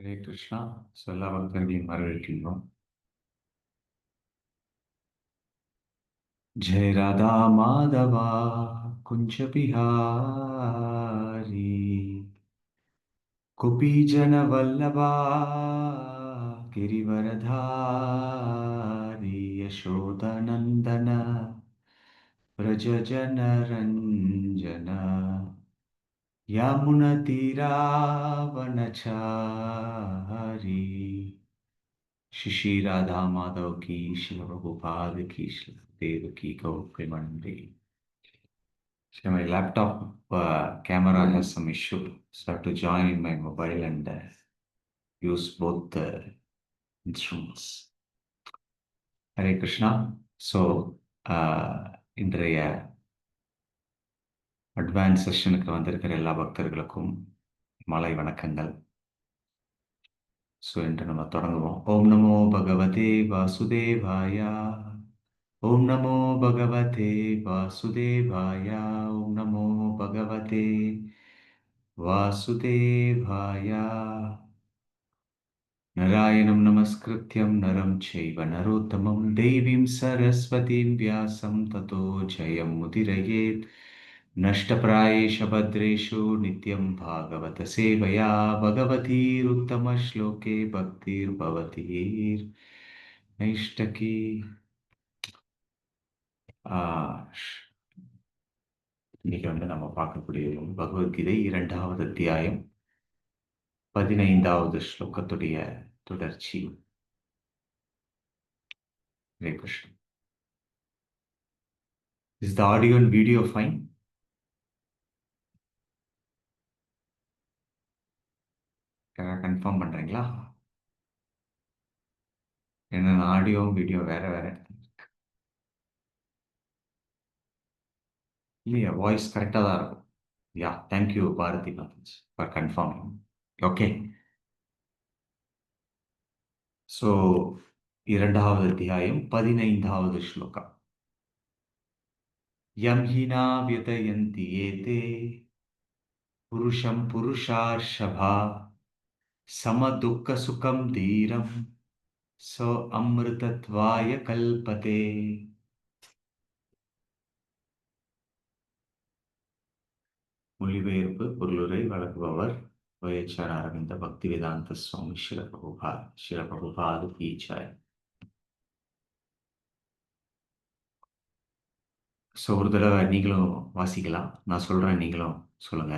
ஹரே கிருஷ்ணா. எல்லா பக்தர்களையும் வரவேற்கின்றோம். ஜெய ராதா மாதவா குஞ்ச பிஹாரி குபி ஜன வல்லபா கிரிவரதாரி யசோதநந்தன பிரஜ ஜன ரஞ்சன यमुनतीरावनचारी शिशि राधा माधव की शिल प्रभुपाद की शिल देव की गौ प्रेमानंदे. So my laptop camera has some issue, so I have to join in my mobile and use both the instruments. Hare Krishna. So இன்றைய அட்வான்ஸ் செஷனுக்கு வந்திருக்கிற எல்லா பக்தர்களுக்கும் மாலை வணக்கங்கள். ஸோ என்று நம்ம தொடங்குவோம். ஓம் நமோ பகவதே வாசுதேவாயா. ஓம் நமோ பகவதே வாசுதேவாயா. ஓம் நமோ பகவதே வாசுதேவாயா. नारायणं नमस्कृत्यं नरं चैव नरोत्तमं देवीं सरस्वतीं व्यासं ततो जयमुदीरयेत्. नष्टप्रायेष भद्रेषु नित्यं भागवत सेवया भगवतीरुत्तमश्लोके भक्तिर्भवतीर्नैष्टकी. இன்னைக்கு நம்ம பார்க்கக்கூடிய பகவத்கீதை 2வது அத்தியாயம் 15வது ஸ்லோகத்துடைய தொடர்ச்சி. Hare Krishna. Is the audio and video fine? Confirm பண்றீங்களா? ஏன்னா ஆடியோ வீடியோ வேற வேற இல்லையா? வாய்ஸ் கரெக்டாக தான் இருக்கும். யா, தேங்க்யூ பாரதி நாதன்ஸ் ஃபார் கன்ஃபார்மிங். ஓகே, ஸோ 2வது அத்தியாயம் 15வது ஸ்லோகம். யம் ஹினா வியதயந்தி ஏதே புருஷம் புருஷார்ஷபா சமதுக்க சுகம் தீரம் சோ அமிர்தத்வாய கல்பதே. மொழிபெயர்ப்பு பொருளுரை வழங்குபவர் வயச்சார் அரவிந்த பக்தி வேதாந்த சுவாமி ஸ்ரீல பிரபுபாது கீ ஜெய். ஸோ ஒரு தடவை நீங்களும் வாசிக்கலாம், நான் சொல்றேன், நீங்களும் சொல்லுங்க.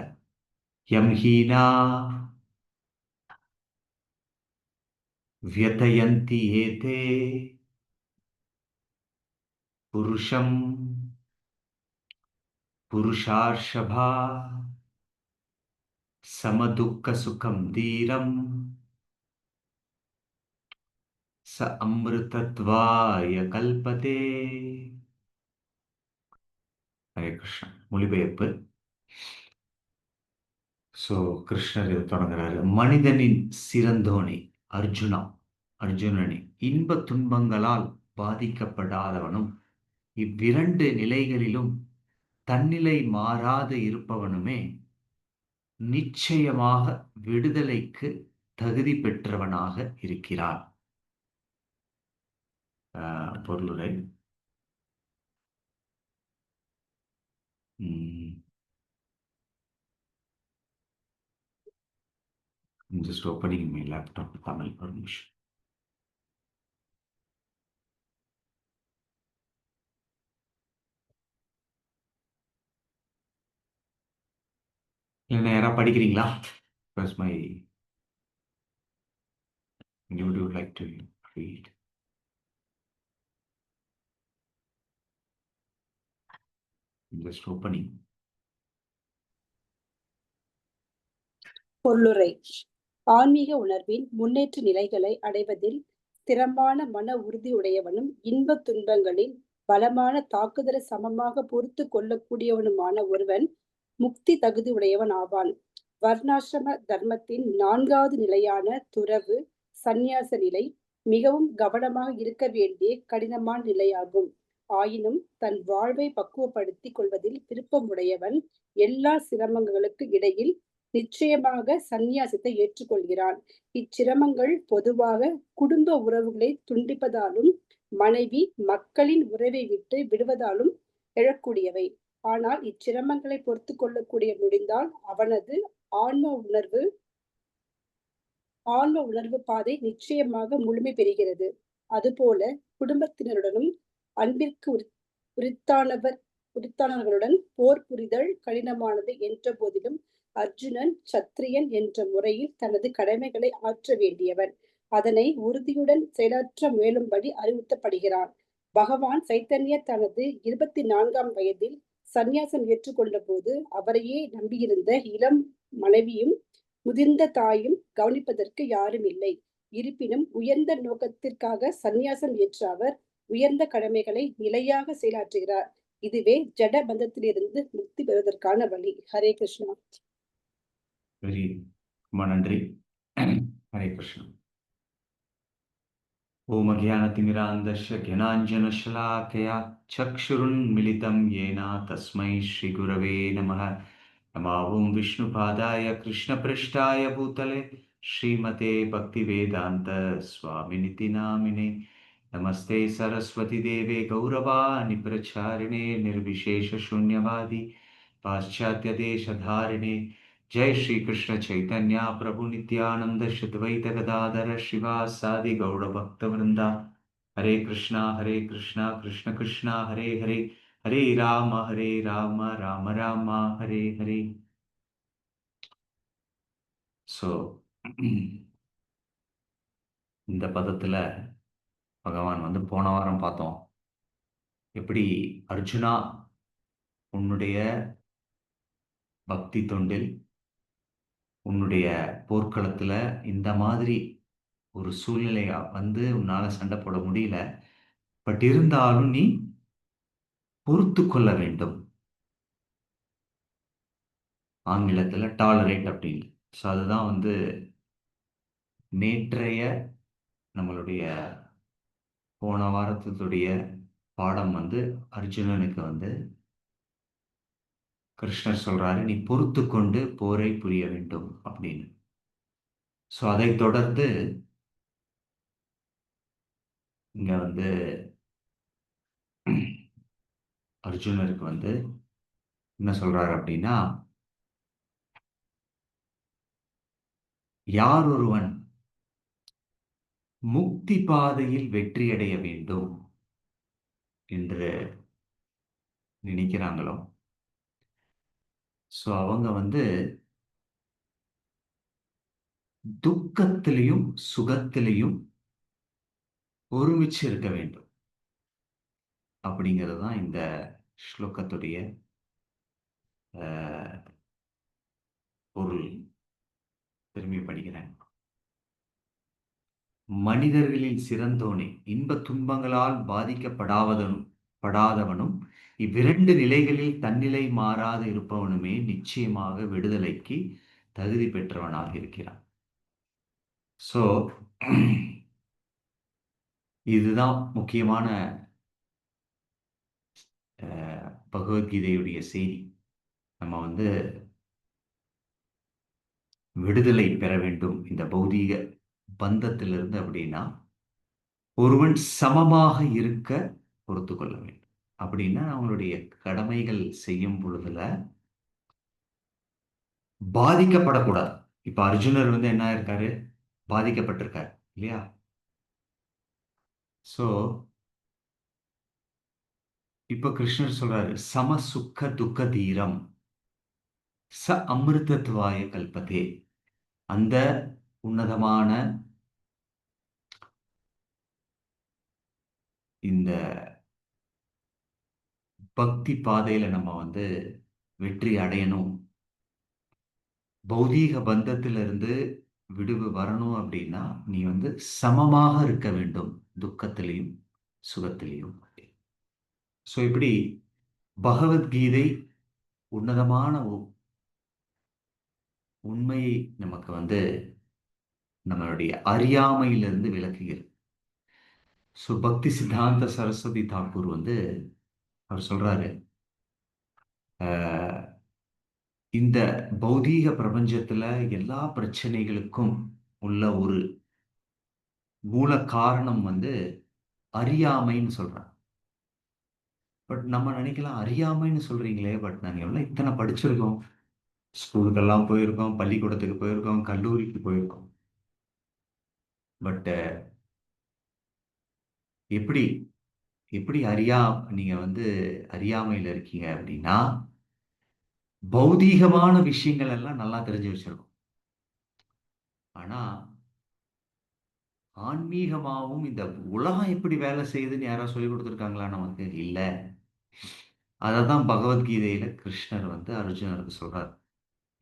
யம் ஹீனா வியதயந்தி ஏதே புருஷம் புருஷார்ஷபா சமதுக்க சுகம் தீரம் ச அமிர்தத்வாய கல்பதே. ஹரே கிருஷ்ணா. மொழிபெயர்ப்பு. ஸோ கிருஷ்ணர் இது தொடங்குறாரு. மனிதனின் சிறந்தோனே அர்ஜுனனே, இன்ப துன்பங்களால் பாதிக்கப்படாதவனும் இவ்விரண்டு நிலைகளிலும் தன்னிலை மாறாது இருப்பவனுமே நிச்சயமாக விடுதலைக்கு தகுதி பெற்றவனாக இருக்கிறான். பொருளுரை. Just opening my laptop with Tamil permission. இல்லைன்னா யாராவது படிக்கிறீங்களா? Because my you would like to read. Just opening. பொருளுரை. ஆன்மீக உணர்வின் முன்னேற்ற நிலைகளை அடைவதில் ஸ்திரமான மன உறுதியுடையவனும் இன்ப துன்பங்களின் பலமான தாக்குதலை சமமாக பொறுத்து கொள்ளக்கூடியவனுமான ஒருவன் முக்தி தகுதி உடையவன் ஆவான். வர்ணாசிரம தர்மத்தின் 4வது நிலையான துறவு சந்நியாச நிலை மிகவும் கவனமாக இருக்க வேண்டிய கடினமான நிலையாகும். ஆயினும் தன் வாழ்வை பக்குவப்படுத்திக் கொள்வதில் விருப்பமுடையவன் எல்லா சிரமங்களுக்கு இடையில் நிச்சயமாக சந்நியாசத்தை ஏற்றுக்கொள்கிறான். இச்சிரமங்கள் பொதுவாக குடும்ப உறவுகளை துண்டிப்பதாலும் மனைவி மக்களின் உறவை விட்டு விடுவதாலும் எழக்கூடியவை. ஆனால் இச்சிரமங்களை பொறுத்து கொள்ளக்கூடிய முடிந்தால் அவனது ஆன்ம உணர்வு ஆன்ம உணர்வு பாதை நிச்சயமாக முழுமை பெறுகிறது. அதுபோல குடும்பத்தினருடனும் அன்பிற்கு உரித்தானவர்களுடன் போர் புரிதல் கடினமானது என்ற போதிலும் அர்ஜுனன் சத்திரியன் என்ற முறையில் தனது கடமைகளை ஆற்ற வேண்டியவன். அதனை உறுதியுடன் செயலாற்ற முயலும்படி அறிவுறுத்தப்படுகிறான். பகவான் சைத்தன்யர் தனது 24ஆம் வயதில் சந்நியாசம் ஏற்றுக்கொண்ட போது அவரையே நம்பியிருந்த இளம் மனைவியும் முதிர்ந்த தாயும் கவனிப்பதற்கு யாரும் இல்லை. இருப்பினும் உயர்ந்த நோக்கத்திற்காக சந்நியாசம் ஏற்ற அவர் உயர்ந்த கடமைகளை நிலையாக செயலாற்றுகிறார். இதுவே ஜட பந்தத்திலிருந்து முக்தி பெறுவதற்கான வழி. ஹரே கிருஷ்ணா. ரொம்ப நன்றி. ஹரே கிருஷ்ணா. ஓம் அஜானதிமிராந்தஸ்ய ஞானாஞ்சனஷலாக்கயா சக்ஷுருன்மிலிதம் ஏன தஸ்மை ஸ்ரீ குரவே நமः. நமாவும் விஷ்ணுபாதாய கிருஷ்ணபிருஷ்டாய பூதலே ஸ்ரீமதே பக்திவேதாந்த சுவாமிநிதி நாமினே. நமஸ்தே சரஸ்வதி தேவே கௌரவாணி பிரச்சாரிணே நிர்விசேஷ शून्यवादी पाश्चात्य देशधारिणे. जय श्री कृष्ण चैतन्य प्रभु नित्यानंद श्रुद्वैत गदाधर श्रीवासादि गौड़ भक्त वृंदा. हरे कृष्णा कृष्ण कृष्णा हरे हरे, हरे राम राम राम हरे हरे. ஸோ இந்த பதத்தில் பகவான் வந்து போன வாரம் பார்த்தோம் எப்படி அர்ஜுனா உன்னுடைய பக்தி தொண்டில் உன்னுடைய போர்க்களத்தில் இந்த மாதிரி ஒரு சூழ்நிலையா வந்து உன்னால சண்டை போட முடியல, பட் இருந்தாலும் நீ பொறுத்து கொள்ள வேண்டும். ஆங்கிலத்தில் டாலரேட் அப்படின்னு. ஸோ அதுதான் வந்து நேற்றைய நம்மளுடைய போன வாரத்துடைய பாடம் வந்து அர்ஜுனனுக்கு வந்து கிருஷ்ணர் சொல்றாரு நீ பொறுத்து கொண்டு போரை புரிய வேண்டும் அப்படின்னு. ஸோ அதை தொடர்ந்து இங்க வந்து அர்ஜுனருக்கு வந்து என்ன சொல்றாரு அப்படின்னா, யார் ஒருவன் முக்தி பாதையில் வெற்றியடைய வேண்டும் என்று நினைக்கிறாங்களோ, ஸோ அவங்க வந்து துக்கத்திலையும் சுகத்திலையும் ஒருமிச்சு இருக்க வேண்டும் அப்படிங்கிறது தான் இந்த ஸ்லோகத்துடைய பொருள். திரும்பி படிக்கிறேன். மனிதர்களில் சிறந்தோனே இன்ப துன்பங்களால் படாதவனும் இவ்விரண்டு நிலைகளில் தன்னிலை மாறாது இருப்பவனுமே நிச்சயமாக விடுதலைக்கு தகுதி பெற்றவனாக இருக்கிறான். ஸோ இதுதான் முக்கியமான பகவத்கீதையுடைய செய்தி. நம்ம வந்து விடுதலை பெற வேண்டும் இந்த பௌதீக பந்தத்திலிருந்து அப்படின்னா ஒருவன் சமமாக இருக்க பொறுத்து கொள்ள வேண்டும். அப்படின்னா அவங்களுடைய கடமைகள் செய்யும் பொழுதுல பாதிக்கப்படக்கூடாது. இப்ப அர்ஜுனர் வந்து என்ன இருக்காரு, பாதிக்கப்பட்டிருக்காரு இல்லையா? சோ இப்ப கிருஷ்ணர் சொல்றாரு சம சுக்க துக்க தீரம் ச அமிர்தத்வாய கல்பதே. அந்த உன்னதமான இந்த பக்தி பாதையில நம்ம வந்து வெற்றி அடையணும், பௌதீக பந்தத்திலிருந்து விடுவு வரணும் அப்படின்னா நீ வந்து சமமாக இருக்க வேண்டும் துக்கத்திலையும் சுகத்திலையும். ஸோ இப்படி பகவத்கீதை உன்னதமான உண்மையை நமக்கு வந்து நம்மளுடைய அறியாமையிலிருந்து விளக்குகிறது. ஸோ பக்தி சித்தாந்த சரஸ்வதி தாக்கூர் வந்து அவர் சொல்றாரு, இந்த பௌதீக பிரபஞ்சத்துல எல்லா பிரச்சனைகளுக்கும் உள்ள ஒரு மூல காரணம் வந்து அறியாமைன்னு சொல்றாங்க. பட் நம்ம நினைக்கலாம், அறியாமைன்னு சொல்றீங்களே, பட் நாங்க எவ்வளவு இத்தனை படிச்சிருக்கோம், ஸ்கூலுக்கெல்லாம் போயிருக்கோம், பள்ளிக்கூடத்துக்கு போயிருக்கோம், கல்லூரிக்கு போயிருக்கோம். பட் எப்படி எப்படி நீங்க வந்து அறியாமையில இருக்கீங்க அப்படின்னா, பௌதீகமான விஷயங்கள் எல்லாம் நல்லா தெரிஞ்சு வச்சிருக்கோம். ஆனா ஆன்மீகமாவும் இந்த உலகம் எப்படி வேலை செய்யுதுன்னு யாராவது சொல்லி கொடுத்துருக்காங்களா நமக்கு? இல்ல. அததான் பகவத்கீதையில கிருஷ்ணர் வந்து அர்ஜுனருக்கு சொல்றார்.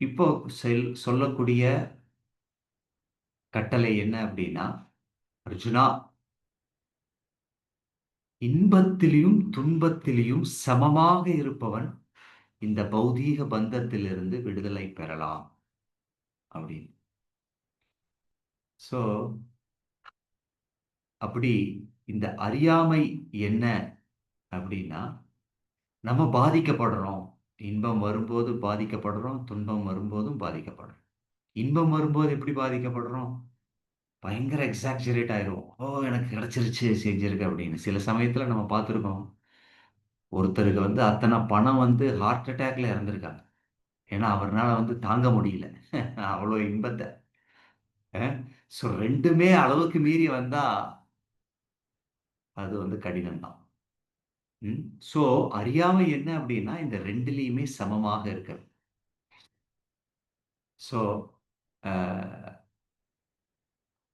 இப்போ சொல்லக்கூடிய கட்டளை என்ன அப்படின்னா, அர்ஜுனா, இன்பத்திலும் துன்பத்திலும் சமமாக இருப்பவன் இந்த பௌதீக பந்தத்திலிருந்து விடுதலை பெறலாம் அப்படின்னு. சோ அப்படி இந்த அறியாமை என்ன அப்படின்னா, நம்ம பாதிக்கப்படுறோம். இன்பம் வரும்போது பாதிக்கப்படுறோம், துன்பம் வரும்போதும் பாதிக்கப்படுறோம். இன்பம் வரும்போது எப்படி பாதிக்கப்படுறோம்? பயங்கர எக்ஸாக்ஜரேட் ஆயிரும். ஓ, எனக்கு கிடைச்சிருச்சு, செஞ்சிருக்கு அப்படின்னு. சில சமயத்துல நம்ம பார்த்துருக்கோம். ஒருத்தருக்கு வந்து அத்தனை பணம் வந்து ஹார்ட் அட்டாக்ல இறந்திருக்காங்க. ஏன்னா அவர்னால வந்து தாங்க முடியல. அவ்வளோ இன்பத்தை. ஸோ ரெண்டுமே அளவுக்கு மீறி வந்தா அது வந்து கடினம் தான். ஸோ அறியாமை என்ன அப்படின்னா, இந்த ரெண்டுலேயுமே சமமாக இருக்கிறது. ஸோ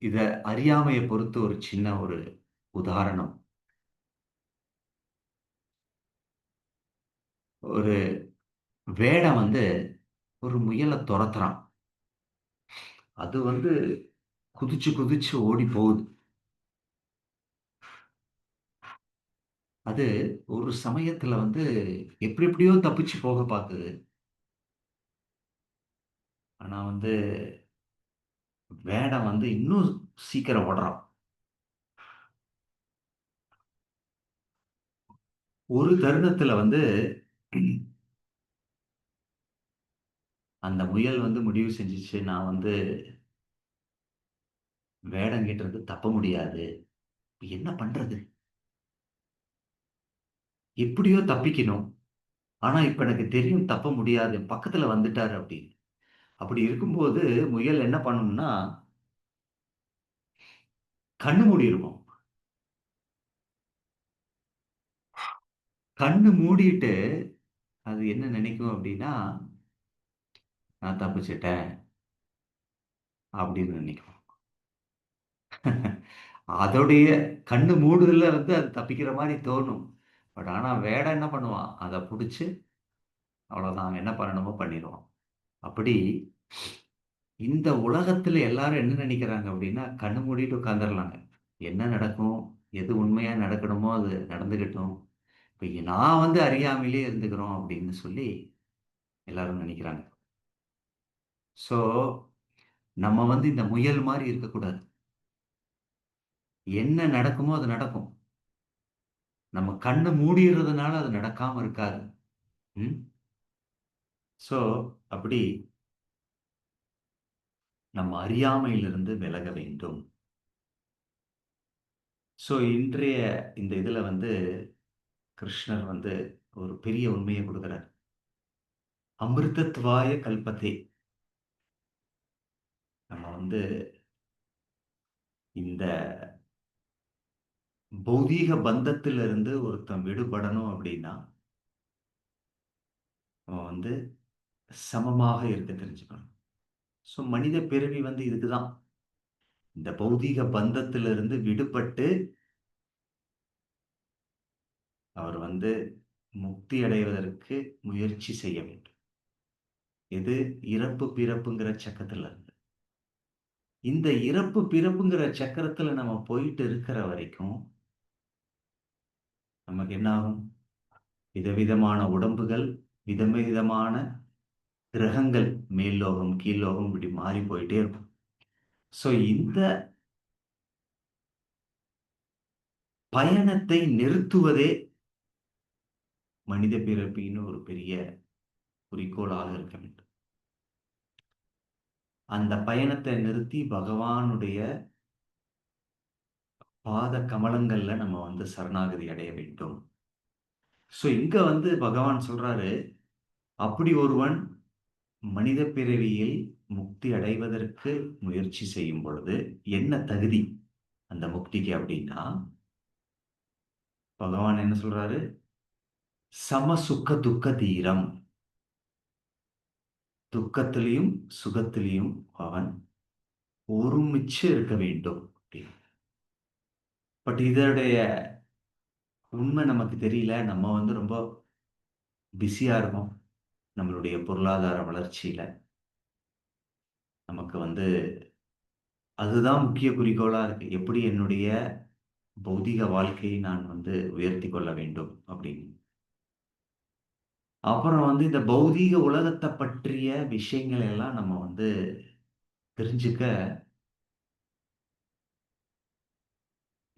இத அறியாமையை பொறுத்து ஒரு சின்ன ஒரு உதாரணம். ஒரு வேடம் வந்து ஒரு முயலை துரத்துறான். அது வந்து குதிச்சு குதிச்சு ஓடி போகுது. அது ஒரு சமயத்துல வந்து எப்படி எப்படியோ தப்பிச்சு போக பார்க்குது. ஆனா வந்து வேடம் வந்து இன்னும் சீக்கிரம் ஓடுறான். ஒரு தருணத்துல வந்து அந்த முயல் வந்து முடிவு செஞ்சுச்சு, நான் வந்து வேடங்கிட்ட இருந்து தப்ப முடியாது. இப்ப என்ன பண்றது? எப்படியோ தப்பிக்கணும். ஆனா இப்ப எனக்கு தெரியும் தப்ப முடியாது. என் பக்கத்துல வந்துட்டாரு அப்படின்னு. அப்படி இருக்கும்போது முயல் என்ன பண்ணும்னா, கண்ணு மூடி இருக்கும். கண்ணு மூடிட்டு அது என்ன நினைக்கும் அப்படின்னா, நான் தப்பிச்சுட்டேன் அப்படின்னு நினைக்கும். அதோடைய கண்ணு மூடுதல்ல வந்து அது தப்பிக்கிற மாதிரி தோணும். பட் ஆனா வேடம் என்ன பண்ணுவான்? அதை பிடிச்சு அவ்வளவுதான், என்ன பண்ணணுமோ பண்ணிடுவான். அப்படி இந்த உலகத்துல எல்லாரும் என்ன நினைக்கிறாங்க அப்படின்னா, கண்ணு மூடிட்டு உட்கார்ந்துடலாங்க. என்ன நடக்கும்? எது உண்மையா நடக்கணுமோ அது நடந்துகட்டும். இப்ப நான் வந்து அறியாமையிலே இருந்துக்கிறோம் அப்படின்னு சொல்லி எல்லாரும் நினைக்கிறாங்க. சோ நம்ம வந்து இந்த முயல் மாதிரி இருக்கக்கூடாது. என்ன நடக்குமோ அது நடக்கும். நம்ம கண்ணு மூடிறதுனால அது நடக்காம இருக்காது. ம். சோ அப்படி நம்ம அறியாமையிலிருந்து விலக வேண்டும். சோ இன்றைய இந்த இதுல வந்து கிருஷ்ணர் வந்து ஒரு பெரிய உண்மையை கொடுக்கிறார். அமிர்தத்வாய கல்பத்தே. நம்ம வந்து இந்த பௌதீக பந்தத்திலிருந்து ஒருத்தன் விடுபடணும் அப்படின்னா, அவன் வந்து சமமாக இருக்க தெரிஞ்சுக்கணும். சோ மனித பிறவி வந்து இதுக்குதான். இந்த பௌதீக பந்தத்திலிருந்து விடுபட்டு அவர் வந்து முக்தி அடைவதற்கு முயற்சி செய்ய வேண்டும். இது இறப்பு பிறப்புங்கிற சக்கரத்துல இருந்து. இந்த இறப்பு பிறப்புங்கிற சக்கரத்துல நம்ம போயிட்டு இருக்கிற வரைக்கும் நமக்கு என்ன ஆகும்? விதவிதமான உடம்புகள், விதவிதமான கிரகங்கள், மேல் லோகம், கீழ் லோகம் இப்படி மாறி போயிட்டே இருக்கும். சோ இந்த பயணத்தை நிறுத்துவதே மனித பிறப்பின்னு ஒரு பெரிய குறிக்கோளாக இருக்க வேண்டும். அந்த பயணத்தை நிறுத்தி பகவானுடைய பாத கமலங்கள்ல நம்ம வந்து சரணாகதி அடைய வேண்டும். ஸோ இங்க வந்து பகவான் சொல்றாரு, அப்படி ஒருவன் மனித பிறவியில் முக்தி அடைவதற்கு முயற்சி செய்யும் பொழுது என்ன தகுதி அந்த முக்திக்கு அப்படின்னா, பகவான் என்ன சொல்றாரு? சம சுக்க துக்க தீரம். துக்கத்திலையும் சுகத்திலையும் அவன் ஒருமிச்சு இருக்க வேண்டும் அப்படின்னு. பட் இதோடைய உண்மை நமக்கு தெரியல. நம்ம வந்து ரொம்ப பிஸியா இருக்கோம். நம்மளுடைய பொருளாதார வளர்ச்சியில நமக்கு வந்து அதுதான் முக்கிய குறிக்கோளா இருக்கு. எப்படி என்னுடைய பௌதீக வாழ்க்கையை நான் வந்து உயர்த்தி கொள்ள வேண்டும் அப்படின்னு. அப்புறம் வந்து இந்த பௌதீக உலகத்தை பற்றிய விஷயங்கள் எல்லாம் நம்ம வந்து தெரிஞ்சுக்க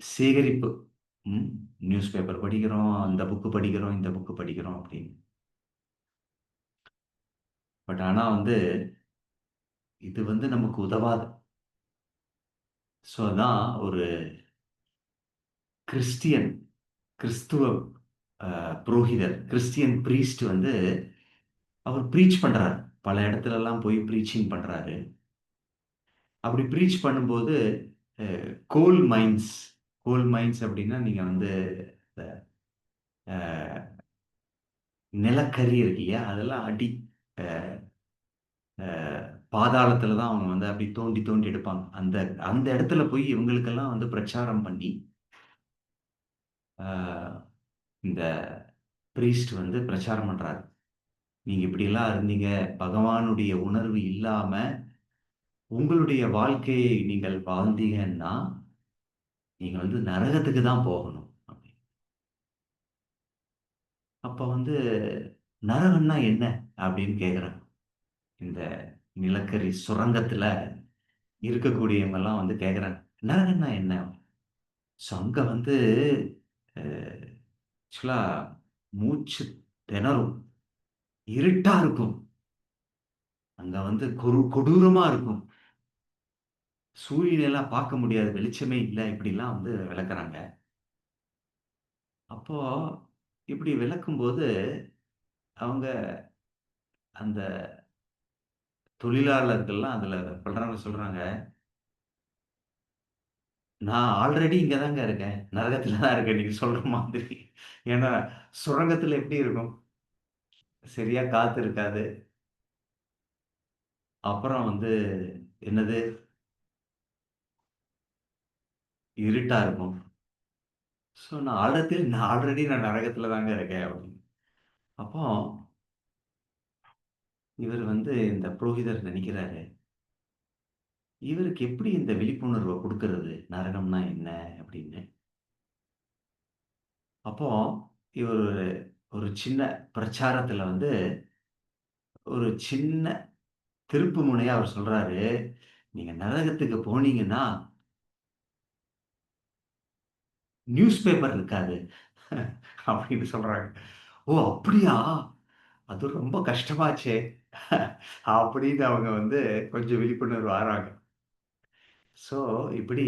சேகரிப்பு. ம். நியூஸ் பேப்பர் படிக்கிறோம், அந்த புக்கு படிக்கிறோம், இந்த புக்கு படிக்கிறோம் அப்படின்னு. பட் ஆனா வந்து இது வந்து நமக்கு உதவாது. ஸோ அதான் ஒரு கிறிஸ்டியன், கிறிஸ்துவ புரோகிதர், கிறிஸ்டியன் பிரீஸ்ட் வந்து அவர் ப்ரீச் பண்றாரு. பல இடத்துலலாம் போய் ப்ரீச்சிங் பண்றாரு. அப்படி ப்ரீச் பண்ணும்போது கோல் மைன்ஸ், கோல் மைன்ஸ் அப்படின்னா நீங்க வந்து அ நிலக்கரி இருக்கு இல்லையா? அதெல்லாம் அடி அ அ பாதாளத்துல தான் அவங்க வந்து அப்படி தோண்டி தோண்டி எடுப்பாங்க. அந்த அந்த இடத்துல போய் இவங்களுக்கெல்லாம் வந்து பிரச்சாரம் பண்ணி, அ இந்த பிரீஸ்ட் வந்து பிரச்சாரம் பண்றாரு. நீங்க இப்படியெல்லாம் இருந்தீங்க, பகவானுடைய உணர்வு இல்லாம உங்களுடைய வாழ்க்கையை நீங்கள் வாழ்ந்தீங்கன்னா, நீங்க வந்து நரகத்துக்கு தான் போகணும். அப்படி. அப்ப வந்து நரகம்னா என்ன? அப்படின்னு கேட்குறாங்க. இந்த நிலக்கரி சுரங்கத்துல இருக்கக்கூடியவங்கலாம் வந்து கேட்குறாங்க. நரகம்னா என்ன? ஸோ அங்க வந்து ஆக்சுவலா மூச்சு திணறும். இருட்டா இருக்கும். அங்க வந்து கொடூரமா இருக்கும். சூரியனெல்லாம் பார்க்க முடியாது. வெளிச்சமே இல்ல. இப்படிலாம் வந்து விளக்குறாங்க. அப்போ இப்படி விளக்கும்போது, அவங்க அந்த தொழிலாளர்கள்லாம் அதுல பண்றவங்க சொல்றாங்க, "நான் ஆல்ரெடி இங்க தாங்க இருக்கேன். நரகத்துல தான் இருக்கேன்." நீங்க சொல்ற மாதிரி. ஏன்னா, சுரங்கத்துல எப்படி இருக்கும்? சரியா காத்து இருக்காது. அப்புறம் வந்து என்னது? இருட்டா இருக்கும். ஸோ நான் நரகத்துல தாங்க இருக்கேன் அப்படின்னு. அப்போ இவர் வந்து இந்த புரோகிதர் நினைக்கிறாரு, இவருக்கு எப்படி இந்த விழிப்புணர்வ குடுக்கறது? நரகம்னா என்ன? அப்படின்னு. அப்போ இவரு ஒரு சின்ன பிரச்சாரத்துல வந்து ஒரு சின்ன திருப்பு முனையா அவர் சொல்றாரு, "நீங்க நரகத்துக்கு போனீங்கன்னா, நியூஸ் பேப்பர் இருக்காது." அப்படின்னு சொல்றாங்க. "ஓ! அப்படியா? அது ரொம்ப கஷ்டமாச்சே." அப்படின்னு அவங்க வந்து கொஞ்சம் விழிப்புணர்வு ஆறாங்க. ஸோ இப்படி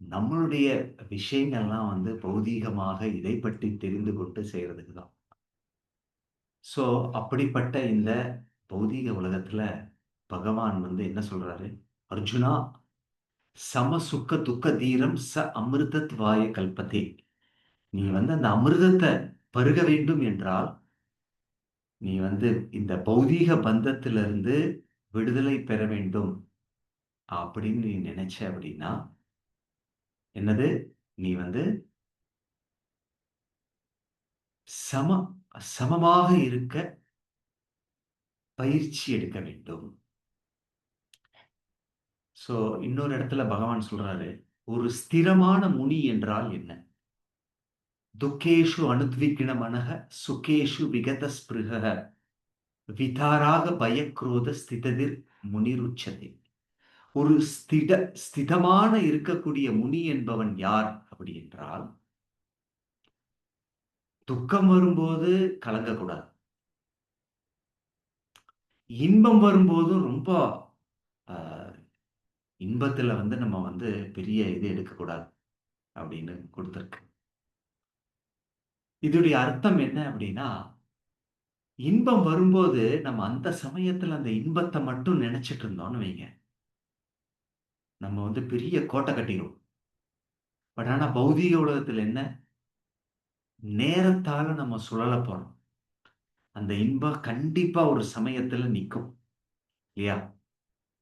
நம்மளுடைய விஷயங்கள்லாம் வந்து பௌதீகமாக இதை பற்றி தெரிந்து கொண்டு செய்றதுக்கு தான். ஸோ அப்படிப்பட்ட இந்த பௌதீக உலகத்துல பகவான் வந்து என்ன சொல்றாரு? "அர்ஜுனா, சம சுக்க துக்க தீரம் ச அமிர்தத்வாய கல்பதே." நீ வந்து அந்த அமிர்தத்த பருக வேண்டும் என்றால், நீ வந்து இந்த பௌதீக பந்தத்திலிருந்து விடுதலை பெற வேண்டும் அப்படின்னு நீ நினைச்ச அப்படின்னா, என்னது? நீ வந்து சம சமமாக இருக்க பயிற்சி எடுக்க வேண்டும். ஸோ இன்னொரு இடத்துல பகவான் சொல்றாரு, "ஒரு ஸ்திரமான முனி என்றால் என்ன? துக்கேஷு அனுத்விக்ன மனஹ, சுகேஷு விகத ஸ்பிருஹ, விதாராக பயக்ரோத ஸ்திததிர் முனிருச்சதே." ஒரு ஸ்திதமான இருக்கக்கூடிய முனி என்பவன் யார் அப்படி என்றால், துக்கம் வரும்போது கலங்கக்கூடாது. இன்பம் வரும்போதும் ரொம்ப இன்பத்துல வந்து நம்ம வந்து பெரிய இது எடுக்கக்கூடாது அப்படின்னு கொடுத்துருக்கு. இதோடைய அர்த்தம் என்ன அப்படின்னா, இன்பம் வரும்போது நம்ம அந்த சமயத்துல அந்த இன்பத்தை மட்டும் நினைச்சிட்டு இருந்தோம்னு வைங்க, நம்ம வந்து பெரிய கோட்டை கட்டிடுவோம். பட் ஆனா பௌதீக உலகத்துல என்ன, நேரத்தால நம்ம சுழல போறோம். அந்த இன்பம் கண்டிப்பா ஒரு சமயத்துல நிக்கும் இல்லையா?